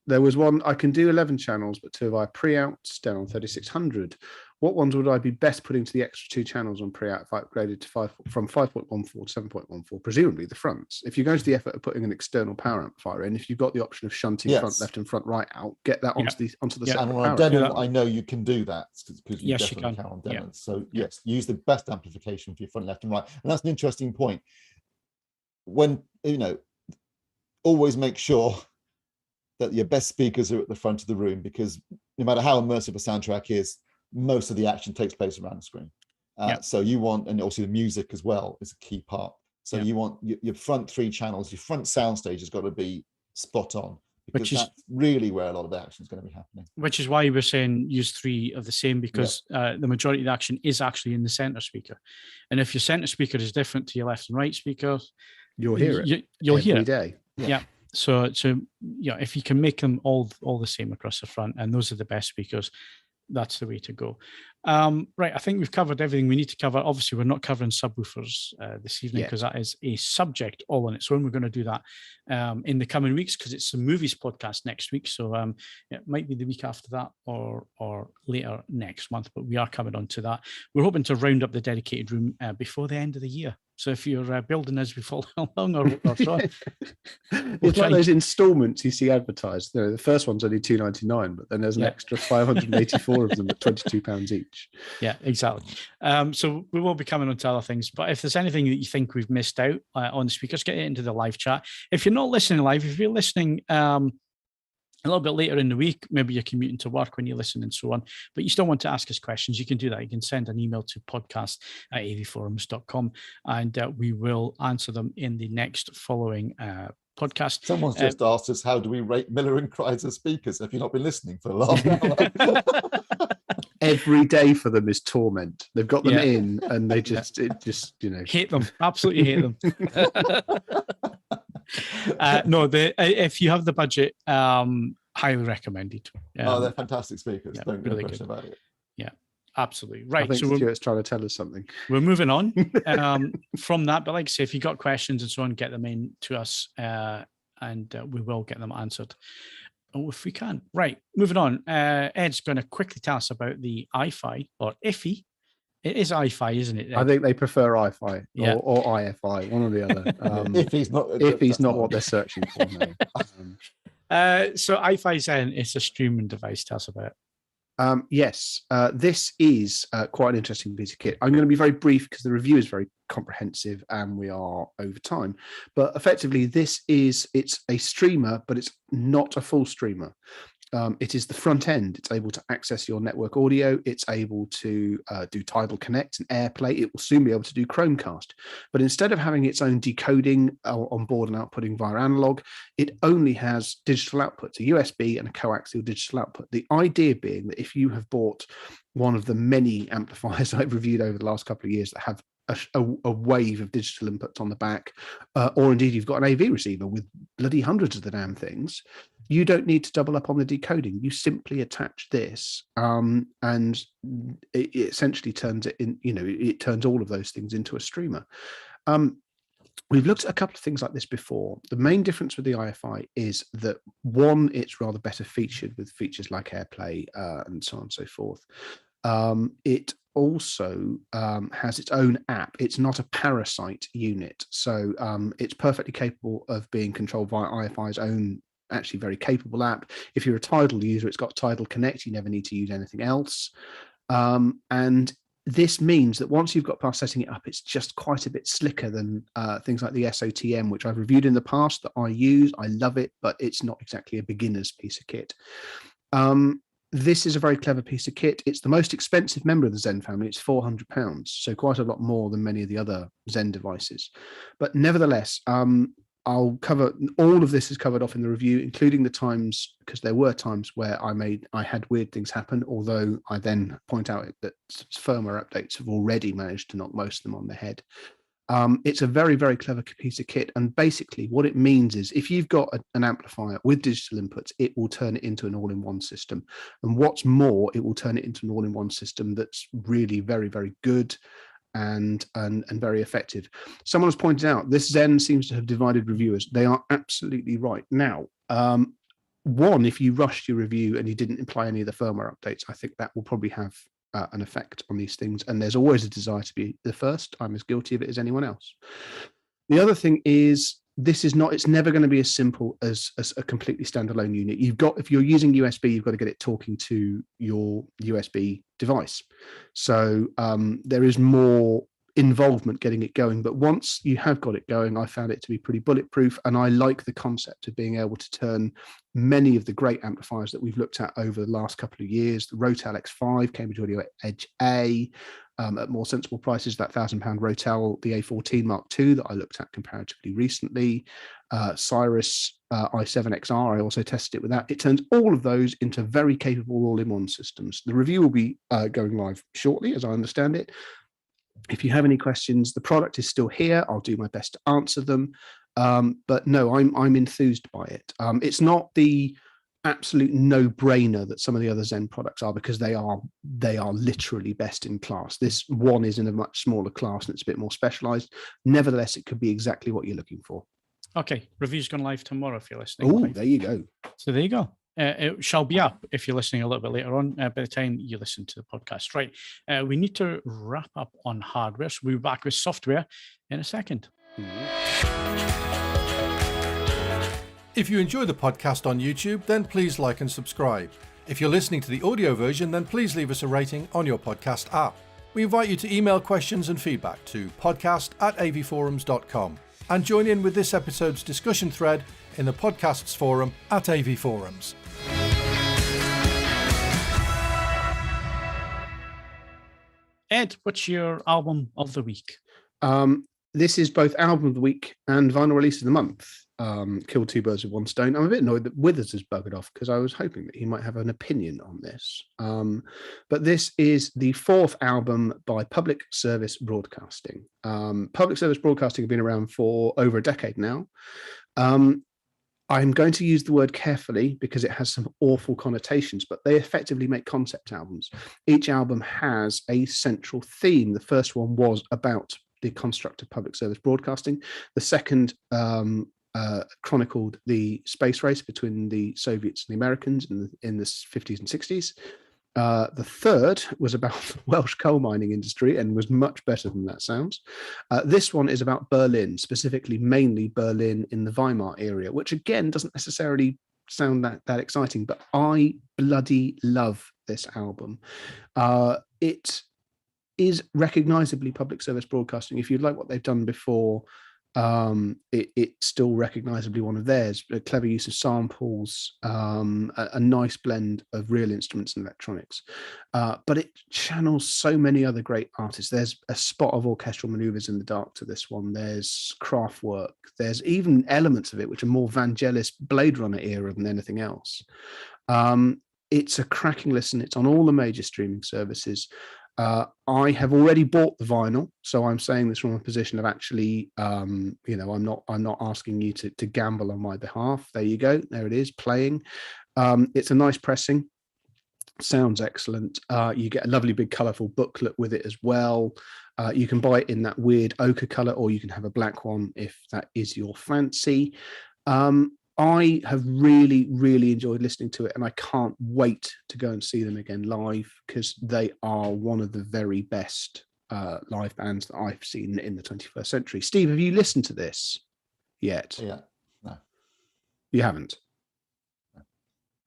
There was one. I can do 11 channels, but 2 of our pre-outs down on 3600. What ones would I be best putting to the extra 2 channels on pre-out if I upgraded to from 5.14 to 7.14? Presumably the fronts. If you go to the effort of putting an external power amplifier in, if you've got the option of shunting front left and front right out, get that onto the separate and on power. demo, I know you can do that because you definitely can on demos. So yes, use the best amplification for your front, left, and right. And that's an interesting point. When always make sure that your best speakers are at the front of the room, because no matter how immersive a soundtrack is, most of the action takes place around the screen. So you want, and also the music as well is a key part. So you want your front 3 channels, your front soundstage has got to be spot on, because that's really where a lot of the action is going to be happening. Which is why we're saying use 3 of the same, because the majority of the action is actually in the center speaker. And if your center speaker is different to your left and right speaker, you'll hear it. You'll hear every it day. Yeah. So if you can make them all the same across the front, and those are the best speakers, that's the way to go. Right, I think we've covered everything we need to cover. Obviously, we're not covering subwoofers this evening because that is a subject all on its own. We're going to do that in the coming weeks because it's the movies podcast next week. So it might be the week after that or later next month, but we are coming on to that. We're hoping to round up the dedicated room before the end of the year. So if you're building as we fall along or so on, it's like those installments you see advertised. The first one's only £2.99, but then there's an extra 584 of them at £22 each. Yeah, exactly. So we will be coming on to other things, but if there's anything that you think we've missed out on the speakers, get it into the live chat. If you're not listening live, if you're listening a little bit later in the week, maybe you're commuting to work when you listen and so on, but you still want to ask us questions, you can do that. You can send an email to podcast@avforums.com and we will answer them in the next following podcast. Someone's just asked us, how do we rate Miller and Kreiser speakers? Have you not been listening for the last hour? Every day for them is torment. They've got them in and they just, hate them. Absolutely hate them. No, if you have the budget, highly recommended. They're fantastic speakers. Yeah, Don't really get a question good. about it. Yeah, absolutely. Right. I think So Stuart's trying to tell us something. we're moving on from that. But like I say, if you've got questions and so on, get them in to us and we will get them answered. Oh, if we can. Right, moving on. Ed's going to quickly tell us about the iFi or IFI. It is iFi, isn't it? I think they prefer iFi Yeah. or IFI, one or the other. If he's not what they're searching for. No. So iFi Zen is a streaming device. Tell us about it. Yes, this is quite an interesting piece of kit. I'm going to be very brief because the review is very comprehensive and we are over time. But effectively, it's a streamer, but it's not a full streamer. It is the front end. It's able to access your network audio. It's able to do Tidal Connect and AirPlay. It will soon be able to do Chromecast. But instead of having its own decoding on board and outputting via analog, it only has digital outputs, a USB and a coaxial digital output. The idea being that if you have bought one of the many amplifiers I've reviewed over the last couple of years that have a wave of digital inputs on the back, or indeed you've got an AV receiver with bloody hundreds of the damn things, you don't need to double up on the decoding. You simply attach this and it essentially turns it in, it turns all of those things into a streamer. We've looked at a couple of things like this before. The main difference with the iFi is that, one, it's rather better featured with features like AirPlay and so on and so forth. It also has its own app. It's not a parasite unit. So it's perfectly capable of being controlled via iFi's own, actually very capable app. If you're a Tidal user, it's got Tidal Connect. You never need to use anything else. And this means that once you've got past setting it up, it's just quite a bit slicker than things like the SOTM, which I've reviewed in the past that I use. I love it, but it's not exactly a beginner's piece of kit. This is a very clever piece of kit. It's the most expensive member of the Zen family. It's £400, so quite a lot more than many of the other Zen devices. But nevertheless, I'll cover all of this is covered off in the review, including the times, because there were times where I had weird things happen, although I then point out that firmware updates have already managed to knock most of them on the head. It's a very, very clever piece of kit. And basically what it means is if you've got an amplifier with digital inputs, it will turn it into an all-in-one system. And what's more, it will turn it into an all-in-one system that's really very, very good and very effective. Someone has pointed out this Zen seems to have divided reviewers. They are absolutely right. Now, one, if you rushed your review and you didn't imply any of the firmware updates, I think that will probably have an effect on these things. And there's always a desire to be the first. I'm as guilty of it as anyone else. The other thing is it's never going to be as simple as a completely standalone unit. If you're using USB, you've got to get it talking to your USB device. So there is more involvement getting it going. But once you have got it going, I found it to be pretty bulletproof. And I like the concept of being able to turn many of the great amplifiers that we've looked at over the last couple of years, the Rotel X5, Cambridge Audio Edge A, at more sensible prices, that £1,000 Rotel, the A14 Mark II that I looked at comparatively recently, Cyrus i7XR, I also tested it with that. It turns all of those into very capable all-in-one systems. The review will be going live shortly, as I understand it. If you have any questions, the product is still here. I'll do my best to answer them. But no, I'm enthused by it. It's not the absolute no-brainer that some of the other Zen products are, because they are literally best in class. This one is in a much smaller class and it's a bit more specialized. Nevertheless, it could be exactly what you're looking for. Okay, review's going live tomorrow if you're listening. Oh, there you go. So there you go. it shall be up if you're listening a little bit later on, by the time you listen to the podcast. Right. We need to wrap up on hardware. So we'll be back with software in a second. If you enjoy the podcast on YouTube, then please like and subscribe. If you're listening to the audio version, then please leave us a rating on your podcast app. We invite you to email questions and feedback to podcast@avforums.com and join in with this episode's discussion thread in the podcasts forum at AV Forums. Ed, what's your album of the week? This is both album of the week and vinyl release of the month. Kill two birds with one stone. I'm a bit annoyed that Withers has buggered off because I was hoping that he might have an opinion on this. But this is the fourth album by Public Service Broadcasting. Public Service Broadcasting have been around for over a decade now. I'm going to use the word carefully because it has some awful connotations, but they effectively make concept albums. Each album has a central theme. The first one was about the construct of public service broadcasting. The second chronicled the space race between the Soviets and the Americans in the 50s and 60s. The third was about the Welsh coal mining industry and was much better than that sounds. This one is about Berlin, specifically mainly Berlin in the Weimar area, which again doesn't necessarily sound that exciting, but I bloody love this album. It is recognizably public service broadcasting. If you like what they've done before, it's still recognizably one of theirs. A clever use of samples, a nice blend of real instruments and electronics, but it channels so many other great artists. There's a spot of orchestral maneuvers in the dark to this one. There's craft work. There's even elements of it which are more Vangelis Blade Runner era than anything else. It's a cracking listen. It's on all the major streaming services. I have already bought the vinyl, so I'm saying this from a position of actually, I'm not asking you to gamble on my behalf. There you go. There it is, playing. It's a nice pressing. Sounds excellent. You get a lovely big colourful booklet with it as well. You can buy it in that weird ochre colour, or you can have a black one if that is your fancy. I have really, really enjoyed listening to it, and I can't wait to go and see them again live because they are one of the very best live bands that I've seen in the 21st century. Steve, have you listened to this yet? Yeah, no. You haven't? No.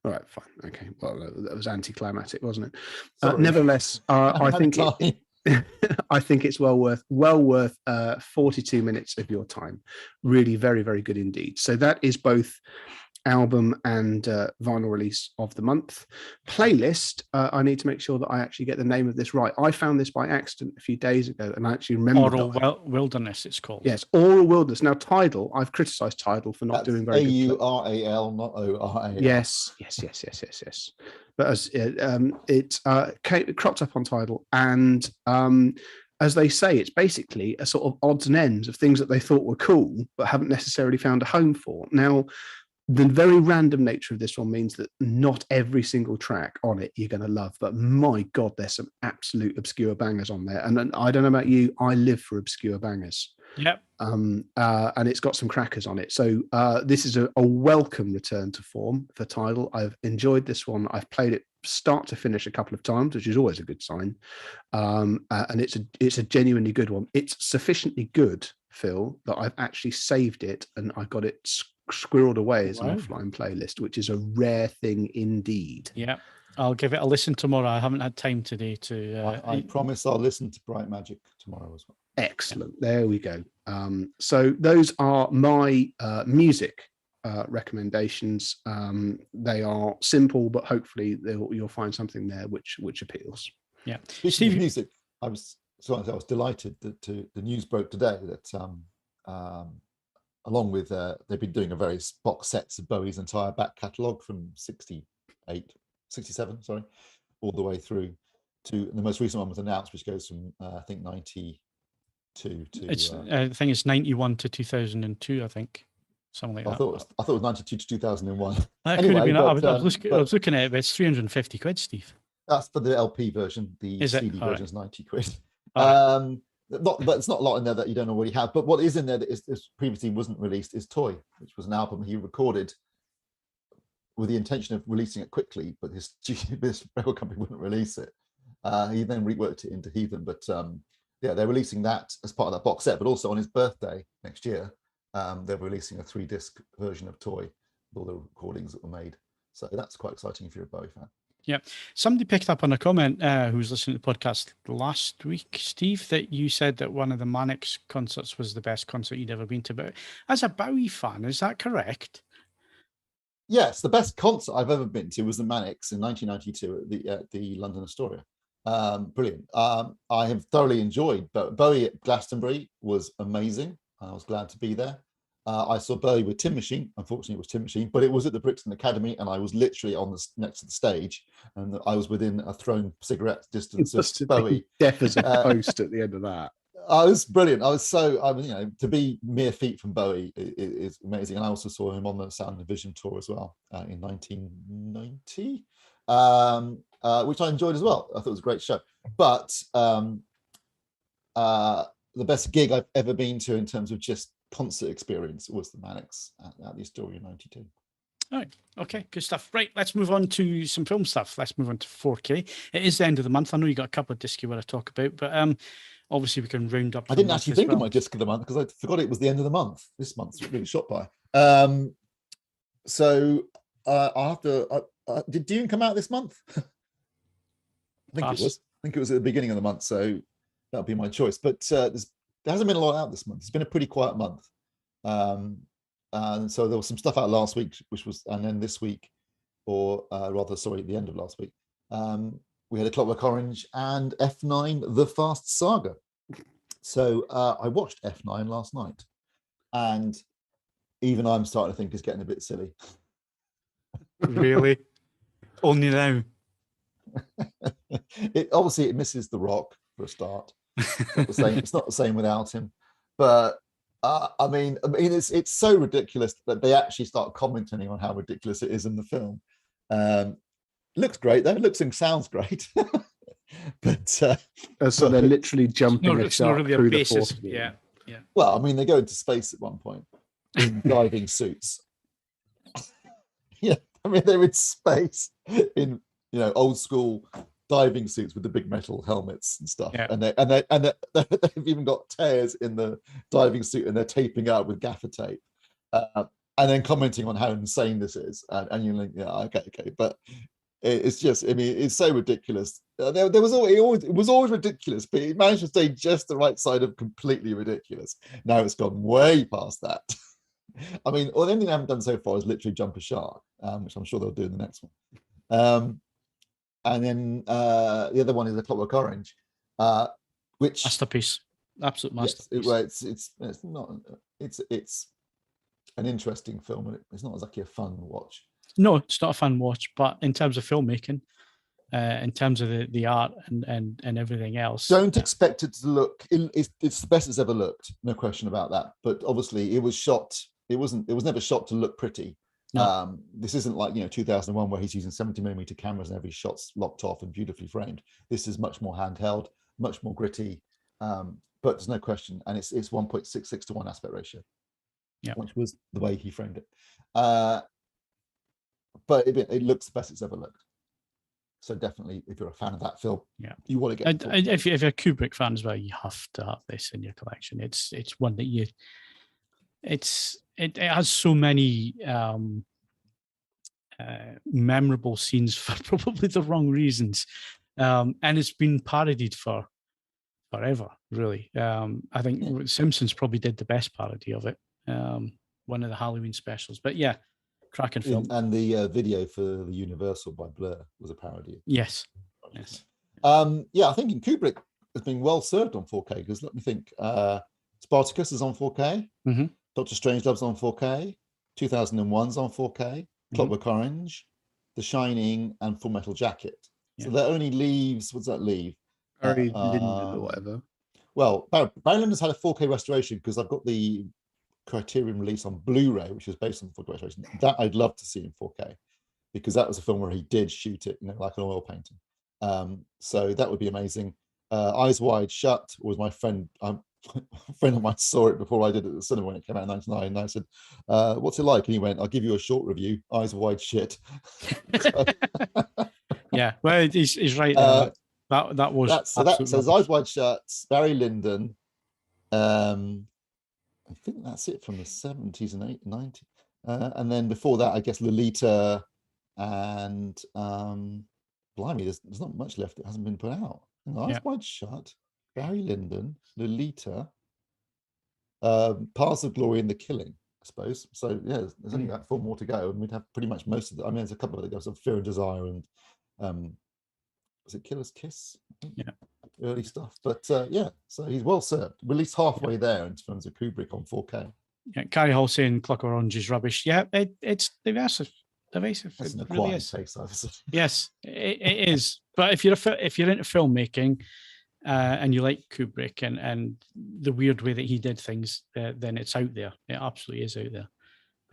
All right, fine. Okay. Well, that was anticlimactic, wasn't it? Sorry. Nevertheless, I think I think it's well worth 42 minutes of your time. Really very, very good indeed. So that is both album and vinyl release of the month. Playlist, I need to make sure that I actually get the name of this right. I found this by accident a few days ago, and I actually remember Oral Wilderness, it's called. Yes, Oral Wilderness. Now, Tidal, I've criticised Tidal for not doing very good. AURAL, not ORAL. Yes. But as it cropped up on Tidal, and as they say, it's basically a sort of odds and ends of things that they thought were cool but haven't necessarily found a home for. Now, the very random nature of this one means that not every single track on it you're going to love, but my God, there's some absolute obscure bangers on there. And I don't know about you, I live for obscure bangers. Yep. And it's got some crackers on it. So this is a welcome return to form for Tidal. I've enjoyed this one. I've played it start to finish a couple of times, which is always a good sign. And it's a genuinely good one. It's sufficiently good, Phil, that I've actually saved it and I got it squirreled away as an offline playlist, which is a rare thing indeed. Yeah, I'll give it a listen tomorrow. I haven't had time today to. I promise I'll listen to Bright Magic tomorrow as well. Excellent. There we go. So those are my music recommendations. They are simple, but hopefully you'll find something there which appeals. Yeah. Speaking of music, I was delighted that the news broke today that along with they've been doing a various box sets of Bowie's entire back catalogue from 67, all the way through to the most recent one was announced, which goes from I think 92 to. I think it's 91 to 2002. I think something like that. I thought it was 92 to 2001. That could have been. I was looking at it. It's 350 quid, Steve. That's for the LP version. The CD version is 90 quid. But it's not a lot in there that you don't already have. But what is in there that is previously wasn't released is Toy, which was an album he recorded with the intention of releasing it quickly, but this record company wouldn't release it. He then reworked it into Heathen, but yeah, they're releasing that as part of that box set, but also on his birthday next year, they're releasing a 3-disc version of Toy with all the recordings that were made. So that's quite exciting if you're a Bowie fan. Yeah. Somebody picked up on a comment who was listening to the podcast last week, Steve, that you said that one of the Mannix concerts was the best concert you'd ever been to. But as a Bowie fan, is that correct? Yes, the best concert I've ever been to was the Mannix in 1992 at the London Astoria. Brilliant. I have thoroughly enjoyed Bowie at Glastonbury was amazing. I was glad to be there. I saw Bowie with Tin Machine. Unfortunately, it was Tin Machine, but it was at the Brixton Academy, and I was literally next to the stage, and I was within a thrown cigarette distance of Bowie. Deaf as a post at the end of that. It was brilliant. To be mere feet from Bowie is amazing. And I also saw him on the Sound and Vision tour as well in 1990, which I enjoyed as well. I thought it was a great show. But the best gig I've ever been to in terms of just concert experience was the Mannix at the Astoria in 92. All right. Okay, good stuff. Right, let's move on to some film stuff. Let's move on to 4K. It is the end of the month. I know you got a couple of discs you want to talk about, but obviously we can round up. I didn't actually think of my disc of the month because I forgot it was the end of the month. This month's really shot by. So I'll have to. Did Dune come out this month? I think it was. I think it was at the beginning of the month, so that'll be my choice. But there hasn't been a lot out this month. It's been a pretty quiet month. And so there was some stuff out last week, and then this week, the end of last week, we had A Clockwork Orange and F9: The Fast Saga. So I watched F9 last night, and even I'm starting to think it's getting a bit silly. Really? Only now? It misses The Rock for a start. It's not the same without him, but. I mean, it's so ridiculous that they actually start commenting on how ridiculous it is in the film. Looks great though. Looks and sounds great. But so they're literally jumping a shark really through the basis. force. Yeah. Well, I mean, they go into space at one point in diving suits. Yeah, I mean, they're in space in old school diving suits with the big metal helmets and stuff, and they've even got tears in the diving suit, and they're taping out with gaffer tape, and then commenting on how insane this is, and you're like, yeah, okay, but it's just, I mean, it's so ridiculous. It was always ridiculous, but it managed to stay just the right side of completely ridiculous. Now it's gone way past that. I mean, the only thing they haven't done so far is literally jump a shark, which I'm sure they'll do in the next one. And then the other one is A Clockwork Orange, which masterpiece, absolute masterpiece. Yes, it's an interesting film. It's not exactly a fun watch. No, it's not a fun watch, but in terms of filmmaking, in terms of the art and everything else, don't expect it to look. It's the best it's ever looked, no question about that. But obviously, it was shot. It was never shot to look pretty. No. This isn't like 2001 where he's using 70mm cameras and every shot's locked off and beautifully framed. This is much more handheld, much more gritty, but there's no question, and it's 1.66 to 1 aspect ratio, which was the way he framed it. But it looks the best it's ever looked. So definitely, if you're a fan of that film, you want to get. If you're a Kubrick fan as well, you have to have this in your collection. It's one that it has so many memorable scenes for probably the wrong reasons, and it's been parodied for forever, really. I think Simpsons probably did the best parody of it, one of the Halloween specials. But yeah, cracking film. And the video for the Universal by Blur was a parody. Yes. I think in Kubrick has been well served on 4K, because let me think. Spartacus is on 4K. Mm-hmm. Dr. Strangelove's on 4K, 2001's on 4K, Clockwork Orange, The Shining, and Full Metal Jacket. So that only leaves, what does that leave? Barry Lyndon or whatever. Well, Barry Lyndon's had a 4K restoration, because I've got the Criterion release on Blu-ray, which is based on the 4K restoration. That I'd love to see in 4K, because that was a film where he did shoot it, like an oil painting. So that would be amazing. Eyes Wide Shut was my friend a friend of mine saw it before I did it at the cinema when it came out in 99. And I said, what's it like? And he went, I'll give you a short review, eyes wide shit. Yeah, well, he's right there. That was so Eyes Wide Shut, Barry Lyndon. I think that's it from the 70s and 90s. And then before that, I guess Lolita and blimey, there's not much left that hasn't been put out. Eyes Wide Shut, Barry Lyndon, Lolita, Paths of Glory and The Killing, I suppose. So yeah, there's only like 4 more to go, and we'd have pretty much most of them. I mean, there's a couple of it, of Fear and Desire and was it Killer's Kiss? Yeah, early stuff. But yeah, so he's well served. We're at least halfway there in terms of Kubrick on 4K. Yeah, Carrie Hall saying Clockwork Orange is rubbish. Yeah, it's divisive. That's it an really acquired is. taste, obviously. Yes, it is. But if you're into filmmaking and you like Kubrick and the weird way that he did things, then it's out there. It absolutely is out there.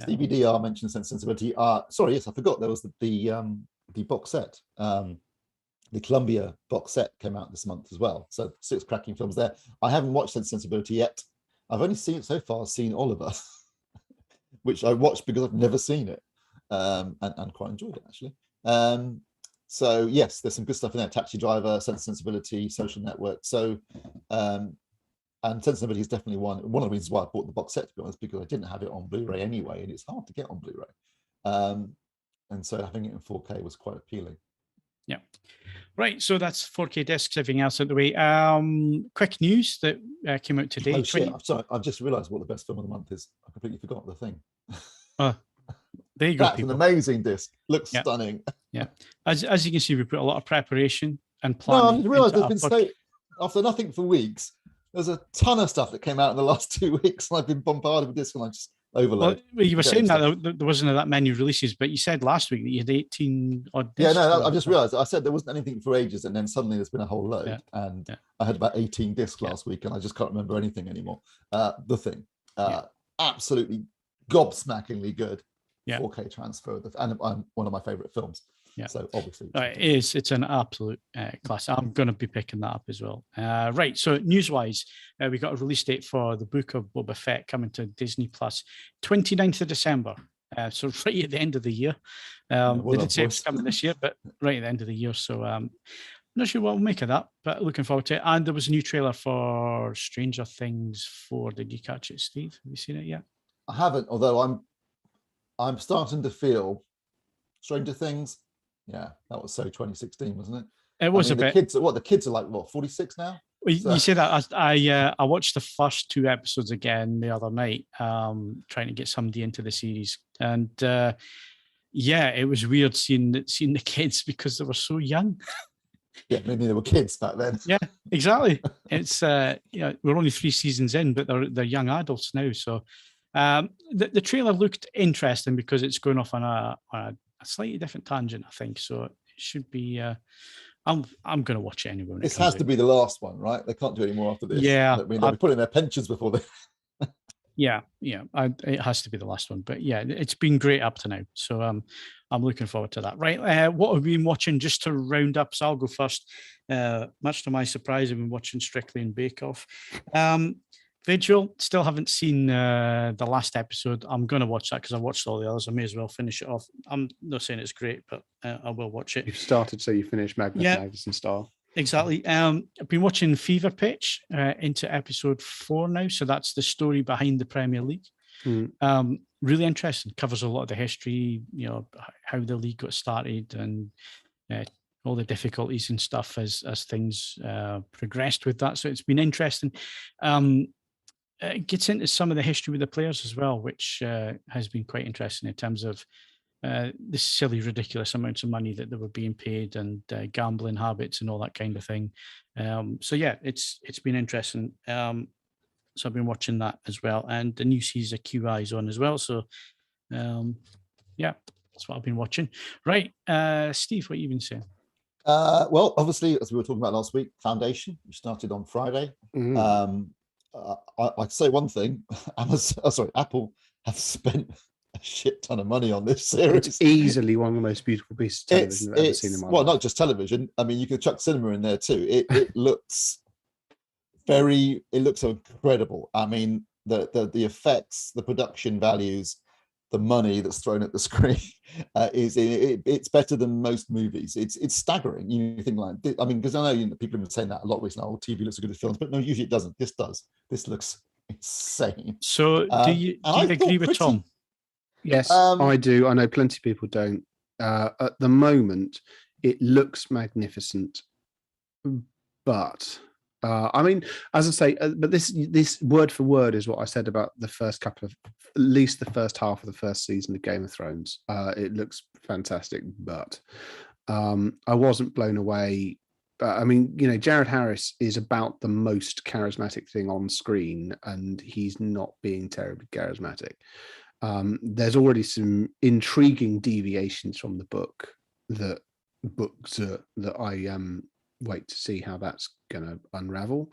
Stevie DR mentioned Sense and Sensibility. Sorry, yes, I forgot there was the box set. The Columbia box set came out this month as well. So 6 cracking films there. I haven't watched Sense and Sensibility yet. I've only seen Oliver, which I watched because I've never seen it, and quite enjoyed it actually. So yes, there's some good stuff in there. Taxi Driver, Sense and Sensibility, Social Network. So and Sense and Sensibility is definitely one of the reasons why I bought the box set, to be honest, because I didn't have it on Blu-ray anyway, and it's hard to get on Blu-ray. And so having it in 4K was quite appealing. Yeah. Right. So that's 4K discs, everything else out the way. Quick news that came out today. Oh, shit. I'm sorry. I've just realised what the best film of the month is. I completely forgot the thing. There you go. That's people. an amazing disc. Looks stunning. Yeah. As you can see, we put a lot of preparation and planning. No, I realised there's been after nothing for weeks. There's a ton of stuff that came out in the last 2 weeks, and I've been bombarded with discs, and I just overload. Well, you were saying that there wasn't that many releases, but you said last week that you had 18 odd discs. Yeah, no, I've just realised. I said there wasn't anything for ages, and then suddenly there's been a whole load. And I had about 18 discs last week, and I just can't remember anything anymore. The Thing, absolutely gobsmackingly good. 4K transfer, and one of my favourite films. Yeah. So obviously, it is. It's an absolute class. I'm going to be picking that up as well. Right. So news-wise, we got a release date for the Book of Boba Fett coming to Disney Plus, 29th of December. So right at the end of the year. They did say it was coming this year, but right at the end of the year. So I'm not sure what we'll make of that, but looking forward to it. And there was a new trailer for Stranger Things 4. Did you catch it, Steve? Have you seen it yet? I haven't, although I'm starting to feel Stranger Things. Yeah, that was so 2016, wasn't it? It was a bit. The kids are like 46 now. Well, you say that. I watched the first 2 episodes again the other night, trying to get somebody into the series, and it was weird seeing the kids because they were so young. Yeah, maybe they were kids back then. Yeah, exactly. It's we're only 3 seasons in, but they're young adults now. So the trailer looked interesting because it's going off on a slightly different tangent, I think. So it should be. I'm going to watch it anyway. This has to be the last one, right? They can't do any more after this. Yeah, I mean, they'll be putting their pensions before they. It has to be the last one. But yeah, it's been great up to now. So I'm looking forward to that. Right, what have we been watching just to round up? So I'll go first. Much to my surprise, I've been watching Strictly and Bake Off. Vigil, still haven't seen the last episode. I'm going to watch that because I watched all the others. I may as well finish it off. I'm not saying it's great, but I will watch it. You've started, so you finished Magnuson style. Exactly. I've been watching Fever Pitch into episode 4 now. So that's the story behind the Premier League. Really interesting. Covers a lot of the history, how the league got started and all the difficulties and stuff as things progressed with that. So it's been interesting. It gets into some of the history with the players as well, which has been quite interesting in terms of the silly, ridiculous amounts of money that they were being paid and gambling habits and all that kind of thing. So yeah, it's been interesting. So I've been watching that as well, and the new season of QI is on as well. So yeah, that's what I've been watching. Right, Steve, what have you been saying? Well, obviously, as we were talking about last week, Foundation, we started on Friday. I'd say one thing: Apple have spent a shit ton of money on this series. It's easily one of the most beautiful pieces of television I've ever seen in my life. Well, not just television. I mean, you could chuck cinema in there too. It looks It looks incredible. I mean, the effects, the production values, the money that's thrown at the screen it's better than most movies. It's staggering. You think like, I mean, because I know people have been saying that a lot recently. Oh, TV looks as good as films, but no, usually it doesn't. This does. This looks insane. So do you agree with Tom? Yes, I do. I know plenty of people don't. At the moment, it looks magnificent, but I mean, as I say, but this word for word is what I said about the first couple of, at least the first half of the first season of Game of Thrones. It looks fantastic, but I wasn't blown away. I mean, you know, Jared Harris is about the most charismatic thing on screen, and he's not being terribly charismatic. There's already some intriguing deviations from the books that I wait to see how that's going to unravel.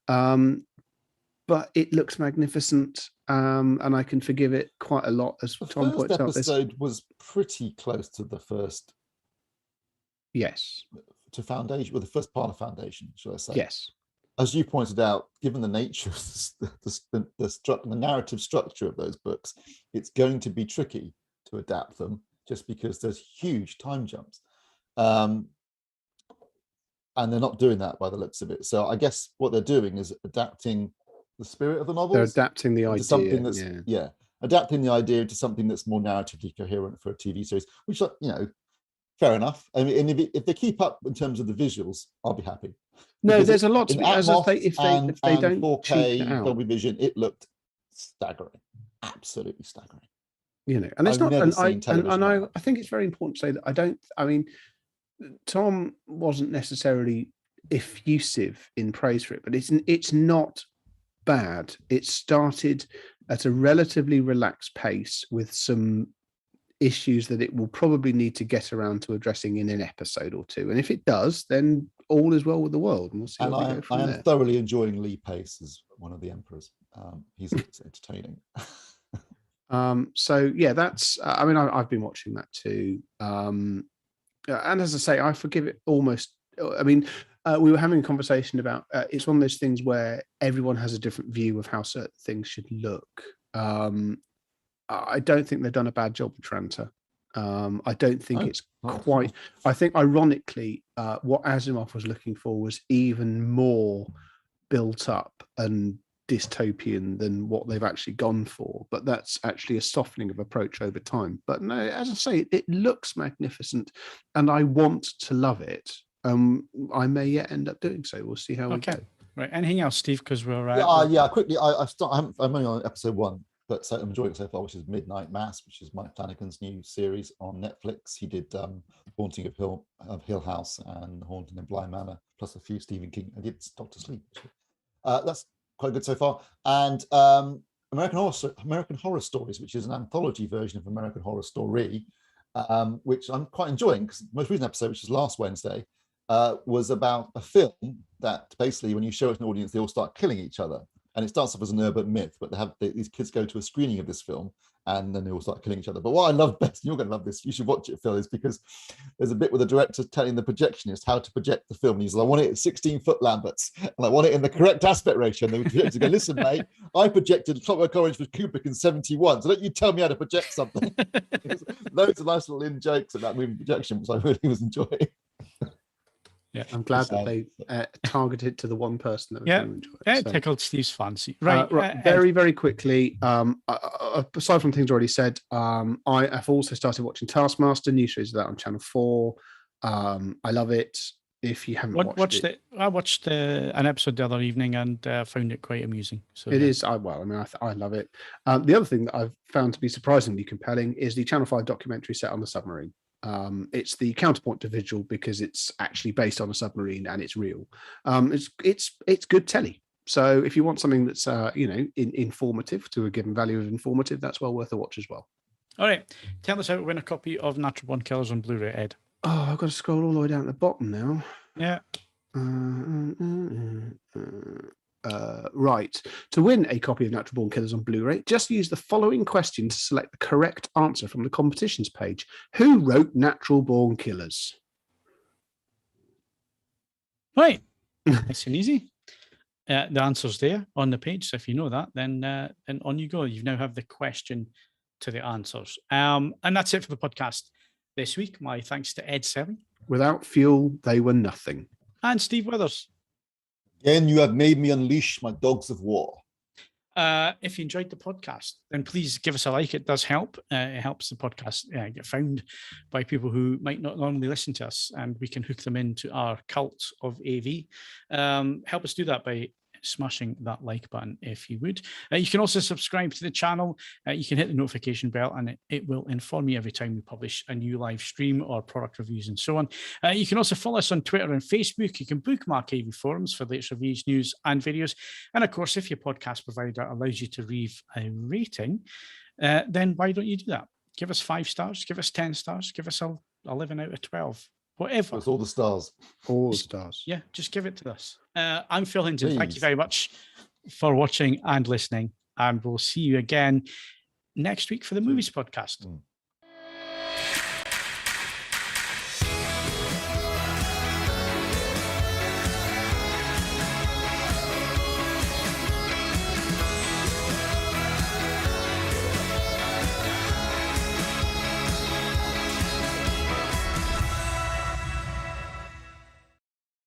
But it looks magnificent, and I can forgive it quite a lot, as Tom points out. The first episode was pretty close to the first. Yes. To Foundation, well, the first part of Foundation, should I say? Yes. As you pointed out, given the nature of the narrative structure of those books, it's going to be tricky to adapt them, just because there's huge time jumps. And they're not doing that by the looks of it. So I guess what they're doing is adapting the spirit of the novels. They're adapting the idea. Something that's, adapting the idea to something that's more narratively coherent for a TV series, which, you know, fair enough. I mean, and if they keep up in terms of the visuals, I'll be happy. No, Because there's a lot to be. in As I Atmos say, if they don't 4K cheat it out, Dolby Vision, it looked staggering, absolutely staggering. You know, and it's I've not. never seen television like that. I think it's very important to say that I don't. I mean, Tom wasn't necessarily effusive in praise for it, but it's not bad. It started at a relatively relaxed pace with some issues that it will probably need to get around to addressing in an episode or two. And if it does, then all is well with the world, and we'll see. And where we go from I am there. thoroughly enjoying Lee Pace as one of the emperors. He's entertaining. So yeah, that's. I mean, I've been watching that too. And as I say, I forgive it almost. I mean, we were having a conversation about it's one of those things where everyone has a different view of how certain things should look. I don't think they've done a bad job with Tranta. I don't think it's quite. I think, ironically, what Asimov was looking for was even more built up and dystopian than what they've actually gone for. But that's actually a softening of approach over time. But no, as I say, it looks magnificent, and I want to love it. I may yet end up doing so. We'll see how we go. Right. Anything else, Steve? Because we're quickly. I'm only on episode 1. But so I'm enjoying it so far, which is Midnight Mass, which is Mike Flanagan's new series on Netflix. He did Haunting of Hill House and Haunting of Bly Manor, plus a few Stephen King. I did Doctor Sleep. That's quite good so far. And American Horror Stories, which is an anthology version of American Horror Story, which I'm quite enjoying, because the most recent episode, which is last Wednesday, was about a film that basically, when you show it to an audience, they all start killing each other. And it starts off as an urban myth, but these kids go to a screening of this film, and then they all start killing each other. But what I love best, and you're going to love this, you should watch it, Phil, is because there's a bit where the director telling the projectionist how to project the film. And he's like, I want it at 16-foot Lamberts, and I want it in the correct aspect ratio. And the projector go, listen, mate, I projected Clockwork Orange with Kubrick in 1971, so don't you tell me how to project something. Loads of nice little in jokes at that movie projection, which I really was enjoying. Yeah, I'm glad that they targeted to the one person that was going to enjoy it. Yeah, tickled Steve's fancy. Right. Very, very quickly, aside from things already said, I have also started watching Taskmaster, new series of that on Channel 4. I love it. If you haven't watched it, I watched an episode the other evening and found it quite amusing. So it is. I love it. The other thing that I've found to be surprisingly compelling is the Channel 5 documentary set on the submarine. It's the counterpoint to Vigil because it's actually based on a submarine and it's real. It's good telly. So if you want something that's informative, to a given value of informative, that's well worth a watch as well. All right, tell us how to win a copy of Natural Born Killers on Blu-ray, Ed. Oh, I've got to scroll all the way down to the bottom now. Yeah. Right. To win a copy of Natural Born Killers on Blu-ray, just use the following question to select the correct answer from the competitions page. Who wrote Natural Born Killers? Right. Nice and easy. the answer's there on the page. So if you know that, then on you go. You now have the question to the answers. And that's it for the podcast this week. My thanks to Ed Selley. Without fuel, they were nothing. And Steve Withers. Again, you have made me unleash my dogs of war. If you enjoyed the podcast, then please give us a like. It does help. It helps the podcast get found by people who might not normally listen to us, and we can hook them into our cult of AV. Help us do that by smashing that like button if you would. You can also subscribe to the channel. You can hit the notification bell, and it will inform you every time we publish a new live stream or product reviews and so on. You can also follow us on Twitter and Facebook. You can bookmark AV Forums for latest reviews, news and videos. And of course, if your podcast provider allows you to leave a rating, then why don't you do that? Give us 5 stars, give us 10 stars, give us 11 out of 12. Whatever. That's all the stars. All the stars. Yeah, just give it to us. I'm Phil Hinton. Thank you Please. very much for watching and listening. And we'll see you again next week for the Movies Podcast.